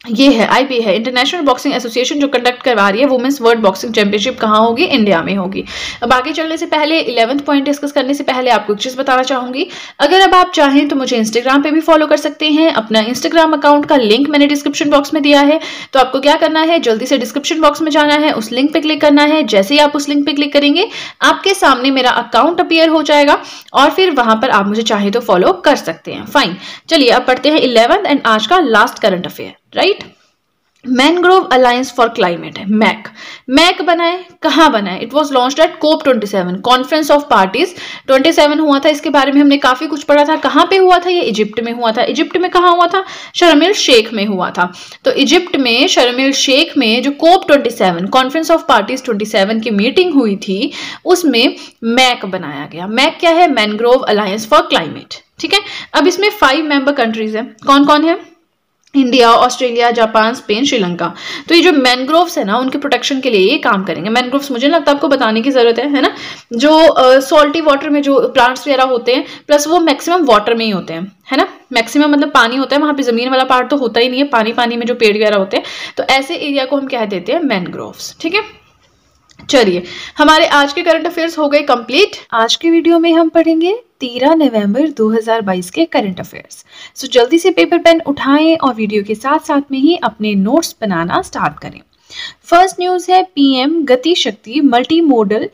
ये है IBA है, इंटरनेशनल बॉक्सिंग एसोसिएशन, जो कंडक्ट करवा रही है वुमेन्स वर्ल्ड बॉक्सिंग चैंपियनशिप। कहाँ होगी? इंडिया में होगी। अब आगे चलने से पहले 11th पॉइंट डिस्कस करने से पहले आपको एक चीज बताना चाहूंगी, अगर अब आप चाहें तो मुझे इंस्टाग्राम पे भी फॉलो कर सकते हैं। अपना इंस्टाग्राम अकाउंट का लिंक मैंने डिस्क्रिप्शन बॉक्स में दिया है, तो आपको क्या करना है, जल्दी से डिस्क्रिप्शन बॉक्स में जाना है, उस लिंक पे क्लिक करना है। जैसे ही आप उस लिंक पे क्लिक करेंगे आपके सामने मेरा अकाउंट अपीयर हो जाएगा और फिर वहां पर आप मुझे चाहे तो फॉलो कर सकते हैं। फाइन, चलिए अब पढ़ते हैं 11th एंड आज का last current affair. Right, mangrove alliance for climate है, मैक बना है। कहाँ बना है? It was launched at COP27, conference of parties 27 हुआ था। इसके बारे में हमने काफी कुछ पढ़ा था। कहाँ पे हुआ था? ये इजिप्ट में हुआ था। इजिप्ट में कहाँ हुआ था? शर्म एल शेख में हुआ था। तो इजिप्ट में शर्म एल शेख में जो COP27, कॉन्फ्रेंस ऑफ पार्टीज 27 की मीटिंग हुई थी, उसमें मैक बनाया गया। मैक क्या है? Mangrove alliance for climate. ठीक है, अब इसमें 5 मेंबर कंट्रीज है। कौन कौन है? India, Australia, Japan, Spain, Sri Lanka. तो ये जो मैनग्रोव्स है ना, उनके प्रोटेक्शन के लिए ये काम करेंगे। मैनग्रोव्स मुझे लगता है आपको बताने की जरूरत है ना, जो सॉल्टी वाटर में जो प्लांट्स वगैरह होते हैं, प्लस वो मैक्सिमम वाटर में ही होते हैं, है ना। मैक्सिमम मतलब पानी होता है वहां पे, जमीन वाला पार्ट तो होता ही नहीं है। पानी पानी में जो पेड़ वगैरह होते हैं, तो ऐसे एरिया को हम कह देते हैं मैनग्रोव्स। ठीक है, चलिए हमारे आज के करंट अफेयर्स हो गए कंप्लीट। आज के वीडियो में हम पढ़ेंगे 13 नवंबर 2022 के करंट अफेयर्स। सो जल्दी से पेपर पेन उठाएं और वीडियो के साथ साथ में ही अपने नोट्स बनाना स्टार्ट करें। फर्स्ट न्यूज है PM गति शक्ति मल्टी मोडल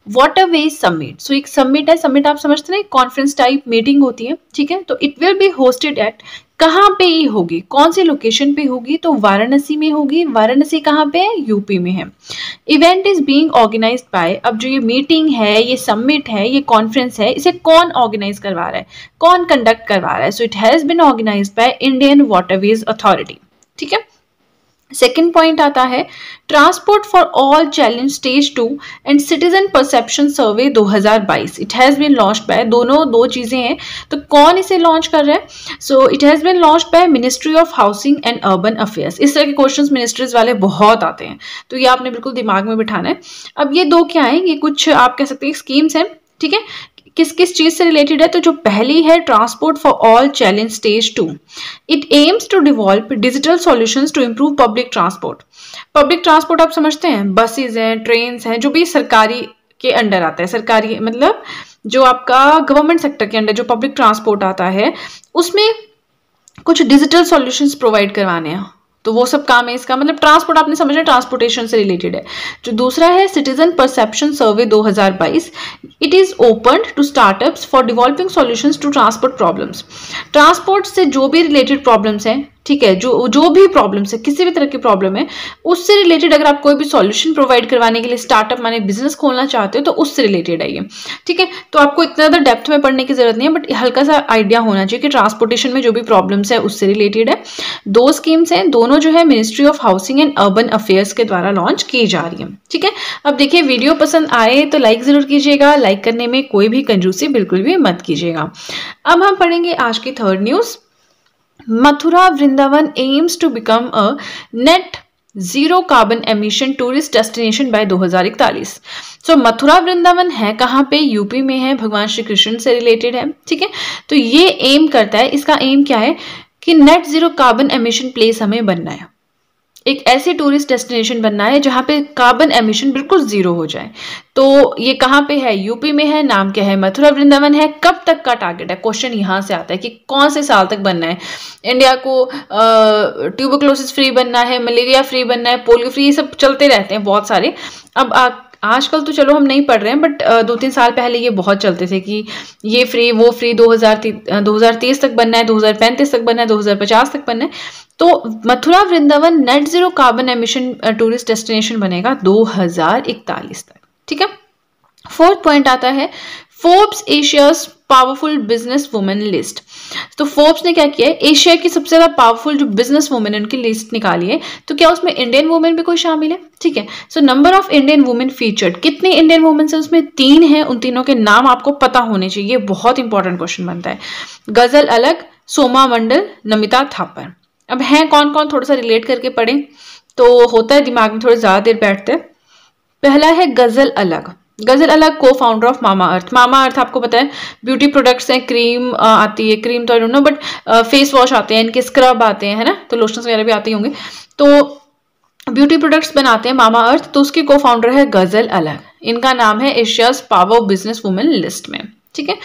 वाटरवेज समिट। सो एक समिट है, समिट आप समझते हैं, कॉन्फ्रेंस टाइप मीटिंग होती है। ठीक है, तो it will be hosted at, कहाँ पे ये होगी, कौन सी लोकेशन पे होगी? तो वाराणसी में होगी। वाराणसी कहाँ पे है? यूपी में है। Event is being organised by, अब जो ये मीटिंग है, ये समिट है, ये कॉन्फ्रेंस है, इसे कौन ऑर्गेनाइज करवा रहा है, कौन कंडक्ट करवा रहा है? So it has been organised by Indian waterways authority. ठीक है, सेकेंड पॉइंट आता है transport for all challenge stage 2 and citizen perception survey 2022। It has been launched by, दोनों दो चीजें हैं, तो कौन इसे लॉन्च कर रहा है? So it has been launched by ministry of housing and urban affairs. इस तरह के क्वेश्चंस मिनिस्ट्रीज वाले बहुत आते हैं, तो ये आपने बिल्कुल दिमाग में बिठाना है। अब ये दो क्या है, ये कुछ आप कह सकते हैं स्कीम्स हैं। ठीक है, किस किस चीज से रिलेटेड है? तो जो पहली है transport for all challenge stage 2, it aims to develop digital solutions to improve public transport. Public transport आप समझते हैं, बसेज हैं, ट्रेन हैं, जो भी सरकारी के अंडर आता है, सरकारी मतलब जो आपका गवर्नमेंट सेक्टर के अंडर जो पब्लिक ट्रांसपोर्ट आता है, उसमें कुछ डिजिटल सॉल्यूशंस प्रोवाइड करवाने हैं। तो वो सब काम है इसका, मतलब ट्रांसपोर्ट आपने समझना, ट्रांसपोर्टेशन से रिलेटेड है। जो दूसरा है citizen perception survey 2022, it is open to startups for developing solutions to transport problems. Transport से जो भी रिलेटेड प्रॉब्लम्स हैं, ठीक है, जो भी प्रॉब्लम्स है, किसी भी तरह की प्रॉब्लम है, उससे रिलेटेड अगर आप कोई भी सॉल्यूशन प्रोवाइड करवाने के लिए स्टार्टअप माने बिजनेस खोलना चाहते हो, तो उससे रिलेटेड है ये। ठीक है, तो आपको इतना ज़्यादा डेप्थ में पढ़ने की जरूरत नहीं है, बट हल्का सा आइडिया होना चाहिए कि ट्रांसपोर्टेशन में जो भी प्रॉब्लम्स है उससे रिलेटेड है। दो स्कीम्स हैं, दोनों जो है ministry of housing and urban affairs के द्वारा लॉन्च की जा रही है। ठीक है, अब देखिए वीडियो पसंद आए तो लाइक जरूर कीजिएगा, लाइक करने में कोई भी कंजूसी बिल्कुल भी मत कीजिएगा। अब हम पढ़ेंगे आज की third news. Mathura Vrindavan aims to become a net zero carbon emission tourist destination by 2041। सो मथुरा वृंदावन है कहाँ पे? यूपी में है, भगवान श्री कृष्ण से रिलेटेड है। ठीक है, तो ये एम करता है, इसका एम क्या है कि net zero carbon emission place हमें बनना है, एक ऐसी टूरिस्ट डेस्टिनेशन बनना है जहाँ पे कार्बन एमिशन बिल्कुल जीरो हो जाए। तो ये कहाँ पे है? यूपी में है। नाम क्या है? मथुरा वृंदावन है। कब तक का टारगेट है? क्वेश्चन यहाँ से आता है कि कौन से साल तक बनना है। इंडिया को ट्यूबरक्लोसिस फ्री बनना है, मलेरिया फ्री बनना है, पोलियो फ्री, ये सब चलते रहते हैं बहुत सारे। अब आजकल तो चलो हम नहीं पढ़ रहे हैं, बट 2-3 साल पहले ये बहुत चलते थे कि ये फ्री वो फ्री, 2030 तक बनना है, 2035 तक बनना है, 2050 तक बनना है। तो Mathura Vrindavan net zero carbon emission tourist destination बनेगा 2041 तक। ठीक है, फोर्थ पॉइंट आता है Forbes Asia's powerful business women list. तो फोर्ब्स ने क्या किया है, एशिया की सबसे ज्यादा पावरफुल जो बिजनेस वुमेन है उनकी लिस्ट निकाली है। तो क्या उसमें इंडियन वुमेन भी कोई शामिल है? ठीक है। So number of Indian women featured, कितनी इंडियन वुमेन है उसमें? 3 है। उन तीनों के नाम आपको पता होने चाहिए, बहुत इंपॉर्टेंट क्वेश्चन बनता है। गजल अलग, सोमा मंडल, नमिता थापर। अब हैं कौन कौन, थोड़ा सा रिलेट करके पढ़ें तो होता है दिमाग में थोड़ी ज्यादा देर बैठते हैं। पहला है गजल अलग। गजल अलग को फाउंडर ऑफ मामा अर्थ। मामा अर्थ आपको पता है ब्यूटी प्रोडक्ट्स हैं, क्रीम आती है, क्रीम तो I don't know but face wash आते हैं, इनके स्क्रब आते हैं, है ना, तो लोशंस वगैरह भी आते होंगे। तो ब्यूटी प्रोडक्ट्स बनाते हैं मामा अर्थ, तो उसकी को फाउंडर है गजल अलग। इनका नाम है Asia's power business women list में। ठीक है।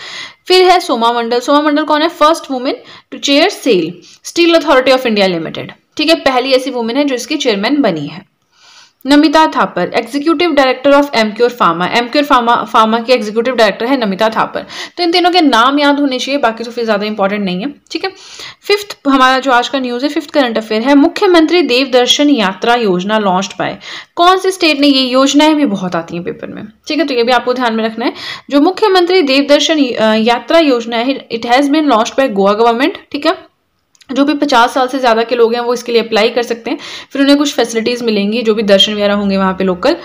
फिर है सोमा मंडल। सोमा मंडल कौन है? First women to chair SAIL steel authority of India limited. ठीक है, पहली ऐसी वुमेन है जो इसकी चेयरमैन बनी है। Namita Thapar, executive director of Emcure pharma. Emcure pharma की एग्जीक्यूटिव डायरेक्टर है नमिता थापर। तो इन तीनों के नाम याद होने चाहिए, बाकी तो फिर ज्यादा इंपॉर्टेंट नहीं है। ठीक है। फिफ्थ हमारा जो आज का न्यूज है, फिफ्थ करंट अफेयर है, मुख्यमंत्री देवदर्शन यात्रा योजना लॉन्च्ड बाय। कौन सी स्टेट ने? ये योजनाएं भी बहुत आती हैं पेपर में। ठीक है, तो ये भी आपको ध्यान में रखना है। जो मुख्यमंत्री देवदर्शन यात्रा योजना है, it has been launched by Goa government. ठीक है, जो भी 50 साल से ज्यादा के लोग हैं वो इसके लिए अप्लाई कर सकते हैं, फिर उन्हें कुछ फैसिलिटीज मिलेंगी, जो भी दर्शन वगैरह होंगे वहां पे local.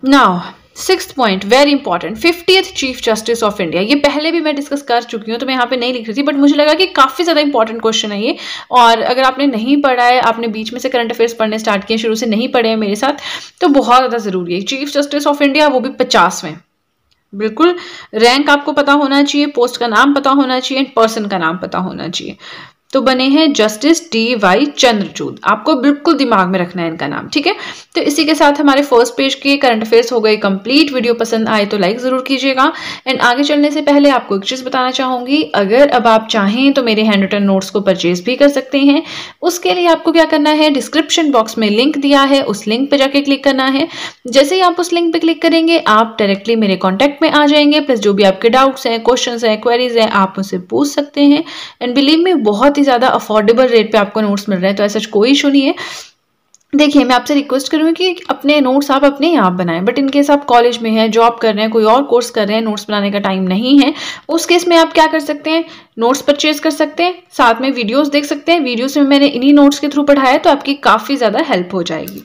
Now sixth point very important, 50th chief justice of India. ये पहले भी मैं डिस्कस कर चुकी हूँ, तो मैं यहाँ पे नहीं लिख रही थी, बट मुझे लगा कि काफी ज्यादा इंपॉर्टेंट क्वेश्चन है ये। और अगर आपने नहीं पढ़ा है, आपने बीच में से करंट अफेयर्स पढ़ने स्टार्ट किए, शुरू से नहीं पढ़े हैं मेरे साथ, तो बहुत ज्यादा जरूरी है। चीफ जस्टिस ऑफ इंडिया, वो भी 50वें। बिल्कुल रैंक आपको पता होना चाहिए, पोस्ट का नाम पता होना चाहिए, पर्सन का नाम पता होना चाहिए। तो बने हैं जस्टिस डी.वाई. चंद्रचूड़। आपको बिल्कुल दिमाग में रखना है इनका नाम। ठीक है, तो इसी के साथ हमारे फर्स्ट पेज के करंट अफेयर्स हो गए कंप्लीट। वीडियो पसंद आए तो लाइक जरूर कीजिएगा। एंड आगे चलने से पहले आपको एक चीज बताना चाहूंगी, अगर अब आप चाहें तो मेरे हैंड रिटन नोट्स को परचेज भी कर सकते हैं। उसके लिए आपको क्या करना है, डिस्क्रिप्शन बॉक्स में लिंक दिया है, उस लिंक पे जाके क्लिक करना है। जैसे ही आप उस लिंक पे क्लिक करेंगे, आप डायरेक्टली मेरे कॉन्टैक्ट में आ जाएंगे। प्लस जो भी आपके डाउट्स हैं, क्वेश्चंस हैं, क्वेरीज हैं, आप मुझसे पूछ सकते हैं। एंड बिलीव मी, बहुत ही ज्यादा अफोर्डेबल रेट पे आपको नोट्स मिल रहे हैं, तो ऐसा कोई इशू नहीं है। देखिए, मैं आपसे रिक्वेस्ट करूंगी कि अपने नोट्स आप अपने आप बनाएं, बट इन केस आप कॉलेज में हैं, जॉब कर रहे हैं, कोई और कोर्स कर रहे हैं, नोट्स बनाने का टाइम नहीं है, उस केस में आप क्या कर सकते हैं, नोट्स परचेज कर सकते हैं, साथ में वीडियोस देख सकते हैं। वीडियोस में मैंने इन्हीं नोट्स के थ्रू पढ़ाया है, तो आपकी काफी ज्यादा हेल्प हो जाएगी।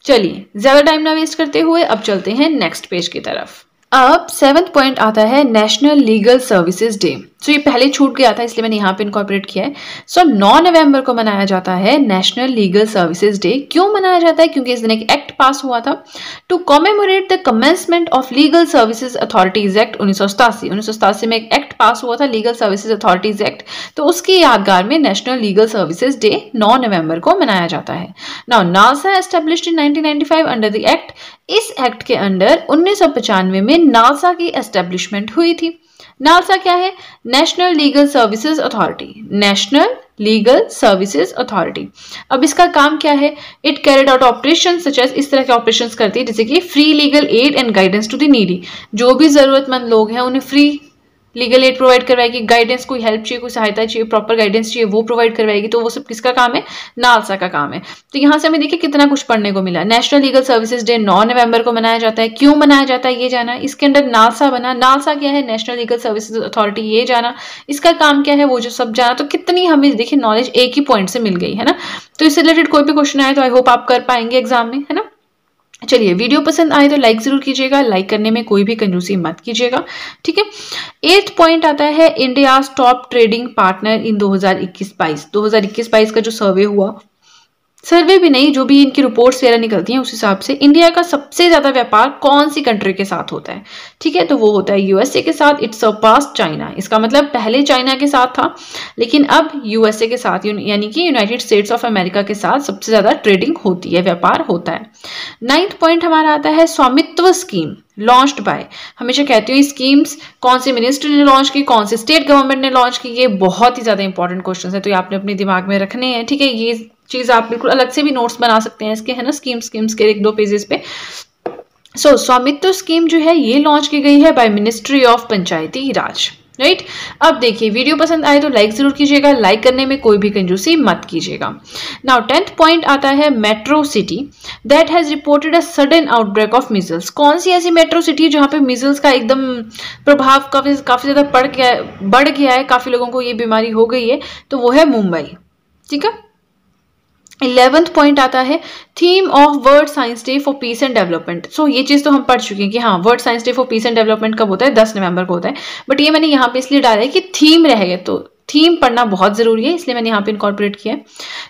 चलिए, ज्यादा टाइम ना वेस्ट करते हुए अब चलते हैं नेक्स्ट पेज की तरफ। अब 7th पॉइंट आता है नेशनल लीगल सर्विसेज डे। सो ये पहले छूट गया था, इसलिए मैंने यहाँ पे इनकॉर्पोरेट किया है। सो 9 नवंबर को मनाया जाता है नेशनल लीगल सर्विसेज डे। क्यों मनाया जाता है? क्योंकि इस दिन एक एक्ट पास हुआ था to commemorate the commencement of legal services authorities act 1987। 1987 में एक एक्ट पास हुआ था, लीगल सर्विसेज अथॉरिटीज एक्ट, तो उसकी यादगार में नेशनल लीगल सर्विसेज डे 9 नवंबर को मनाया जाता है। Now NASA established in 1995 under the act. इस एक्ट के अंडर 1995 में नासा की एस्टेब्लिशमेंट हुई थी। नासा क्या है? National legal services authority. National legal services authority. अब इसका काम क्या है? It carried out operation such as, इस तरह के ऑपरेशंस करती है जैसे कि free legal aid and guidance to the needy. जो भी जरूरतमंद लोग हैं उन्हें फ्री लीगल एड प्रोवाइड करवाएगी, गाइडेंस, कोई हेल्प चाहिए, कोई सहायता चाहिए, प्रॉपर गाइडेंस चाहिए, वो प्रोवाइड करवाएगी। तो वो सब किसका काम है? नालसा का काम है। तो यहाँ से हमें देखिए कितना कुछ पढ़ने को मिला। नेशनल लीगल सर्विसेज डे 9 नवंबर को मनाया जाता है। क्यों मनाया जाता है ये जाना, इसके अंदर नालसा बना। नालसा क्या है? नेशनल लीगल सर्विसेज अथॉरिटी, ये जाना। इसका काम क्या है, वो जो सब जाना। तो कितनी हमें देखिए नॉलेज एक ही पॉइंट से मिल गई है ना। तो इससे रिलेटेड कोई भी क्वेश्चन आए तो आई होप आप कर पाएंगे एग्जाम में, है ना। चलिए, वीडियो पसंद आए तो लाइक जरूर कीजिएगा, लाइक करने में कोई भी कंजूसी मत कीजिएगा। ठीक है। 8th पॉइंट आता है India top trading partner in 2021-22। 2021-22 का जो सर्वे हुआ, सर्वे भी नहीं, जो भी इनकी रिपोर्ट्स वगैरह निकलती हैं उस हिसाब से इंडिया का सबसे ज्यादा व्यापार कौन सी कंट्री के साथ होता है? ठीक है, तो वो होता है यूएसए के साथ। It surpass China. इसका मतलब पहले चाइना के साथ था, लेकिन अब यूएसए के साथ, यानी कि यूनाइटेड स्टेट्स ऑफ अमेरिका के साथ सबसे ज्यादा ट्रेडिंग होती है, व्यापार होता है। 9th पॉइंट हमारा आता है स्वामित्व स्कीम लॉन्च्ड बाय। हमेशा कहती हूँ स्कीम्स कौन से मिनिस्ट्री ने लॉन्च की, कौन से स्टेट गवर्नमेंट ने लॉन्च की, ये बहुत ही ज्यादा इंपॉर्टेंट क्वेश्चन है, तो ये आपने अपने दिमाग में रखने हैं। ठीक है, ये चीज आप बिल्कुल अलग से भी नोट्स बना सकते हैं इसके, है ना, स्कीम्स के 1-2 पेजेस पे। सो स्वामित्व स्कीम जो है ये लॉन्च की गई है bye ministry of Panchayati Raj. Right. अब देखिए, वीडियो पसंद आए तो लाइक जरूर कीजिएगा, लाइक करने में कोई भी कंजूसी मत कीजिएगा। नाउ 10th पॉइंट आता है metro city that has reported a sudden outbreak of measles. कौन सी ऐसी मेट्रो सिटी जहां पे मीजल्स का एकदम प्रभाव काफी ज्यादा बढ़ गया है, काफी लोगों को ये बीमारी हो गई है, तो वो है मुंबई। ठीक है। 11th पॉइंट आता है theme of world science day for peace and development. So ये चीज तो हम पढ़ चुके हैं कि हाँ, world science day for peace and development कब होता है, 10 नवंबर को होता है, बट ये मैंने यहाँ पे इसलिए डाला है कि थीम रहेगा, तो थीम पढ़ना बहुत जरूरी है, इसलिए मैंने यहाँ पे इनकॉर्पोरेट किया है।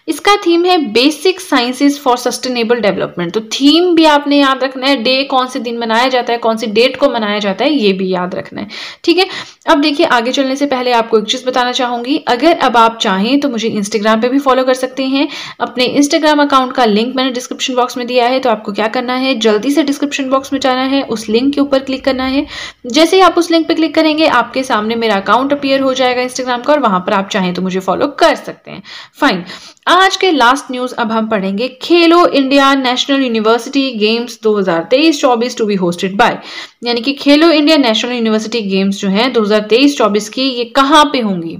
इसका थीम है basic sciences for sustainable development. तो थीम भी आपने याद रखना है, डे कौन से दिन मनाया जाता है, कौन सी डेट को मनाया जाता है, ये भी याद रखना है। ठीक है। अब देखिए, आगे चलने से पहले आपको एक चीज बताना चाहूंगी, अगर अब आप चाहें तो मुझे इंस्टाग्राम पे भी फॉलो कर सकते हैं। अपने इंस्टाग्राम अकाउंट का लिंक मैंने डिस्क्रिप्शन बॉक्स में दिया है, तो आपको क्या करना है, जल्दी से डिस्क्रिप्शन बॉक्स में जाना है, उस लिंक के ऊपर क्लिक करना है। जैसे ही आप उस लिंक पे क्लिक करेंगे, आपके सामने मेरा अकाउंट अपीयर हो जाएगा इंस्टाग्राम का, और वहां पर आप चाहें तो मुझे फॉलो कर सकते हैं। फाइन। आज के लास्ट न्यूज अब हम पढ़ेंगे Khelo India national university games 2023-24 to be hosted by, यानी कि खेलो इंडिया नेशनल यूनिवर्सिटी गेम्स जो है 2023-24 की, ये कहाँ पे होंगी।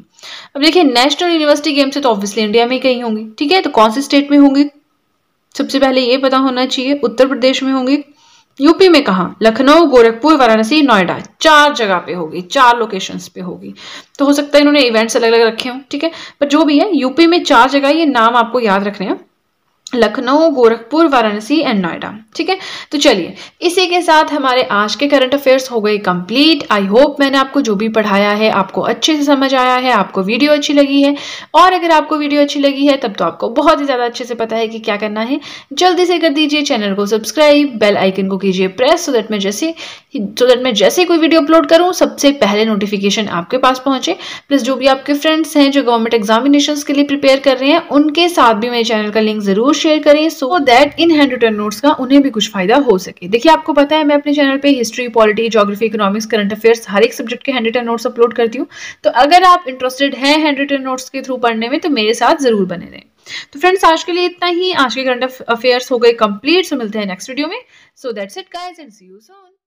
अब देखिए, नेशनल यूनिवर्सिटी गेम्स है तो ऑब्वियसली इंडिया में कहीं होंगी। ठीक है। तो कौन सी स्टेट में होंगी, सबसे पहले ये पता होना चाहिए। उत्तर प्रदेश में होंगी। यूपी में कहाँ, लखनऊ, गोरखपुर, वाराणसी, नोएडा, 4 जगह पे होगी, 4 लोकेशंस पे होगी। तो हो सकता है इन्होंने इवेंट्स अलग अलग रखे हों। ठीक है। पर जो भी है, यूपी में 4 जगह, ये नाम आपको याद रखने हैं, लखनऊ, गोरखपुर, वाराणसी एंड नोएडा। ठीक है। तो चलिए, इसी के साथ हमारे आज के करंट अफेयर्स हो गए कंप्लीट। आई होप मैंने आपको जो भी पढ़ाया है आपको अच्छे से समझ आया है, आपको वीडियो अच्छी लगी है, और अगर आपको वीडियो अच्छी लगी है तब तो आपको बहुत ही ज्यादा अच्छे से पता है कि क्या करना है। जल्दी से कर दीजिए चैनल को सब्सक्राइब, बेल आइकन को कीजिए प्रेस, सो दैट मैं जैसे कोई वीडियो अपलोड करूं सबसे पहले नोटिफिकेशन आपके पास पहुंचे। प्लस जो भी आपके फ्रेंड्स हैं जो गवर्नमेंट एग्जामिनेशंस के लिए प्रिपेयर कर रहे हैं, उनके साथ भी मेरे चैनल का लिंक जरूर शेयर करें, so that in handwritten notes का उन्हें भी कुछ फायदा हो सके। देखिए, आपको पता है मैं अपने चैनल पे history, polity, geography, economics, current affairs हर एक सब्जेक्ट के हैंड रिटन नोट्स अपलोड करती हूँ। तो अगर आप इंटरेस्टेड हैं हैंड रिटन नोट्स के थ्रू पढ़ने में, तो मेरे साथ जरूर बने रहें। तो फ्रेंड्स, आज के लिए इतना ही। आज के करंट अफेयर्स हो गए कंप्लीट। सो मिलते हैं नेक्स्ट वीडियो में। So that's it guys, and see you soon.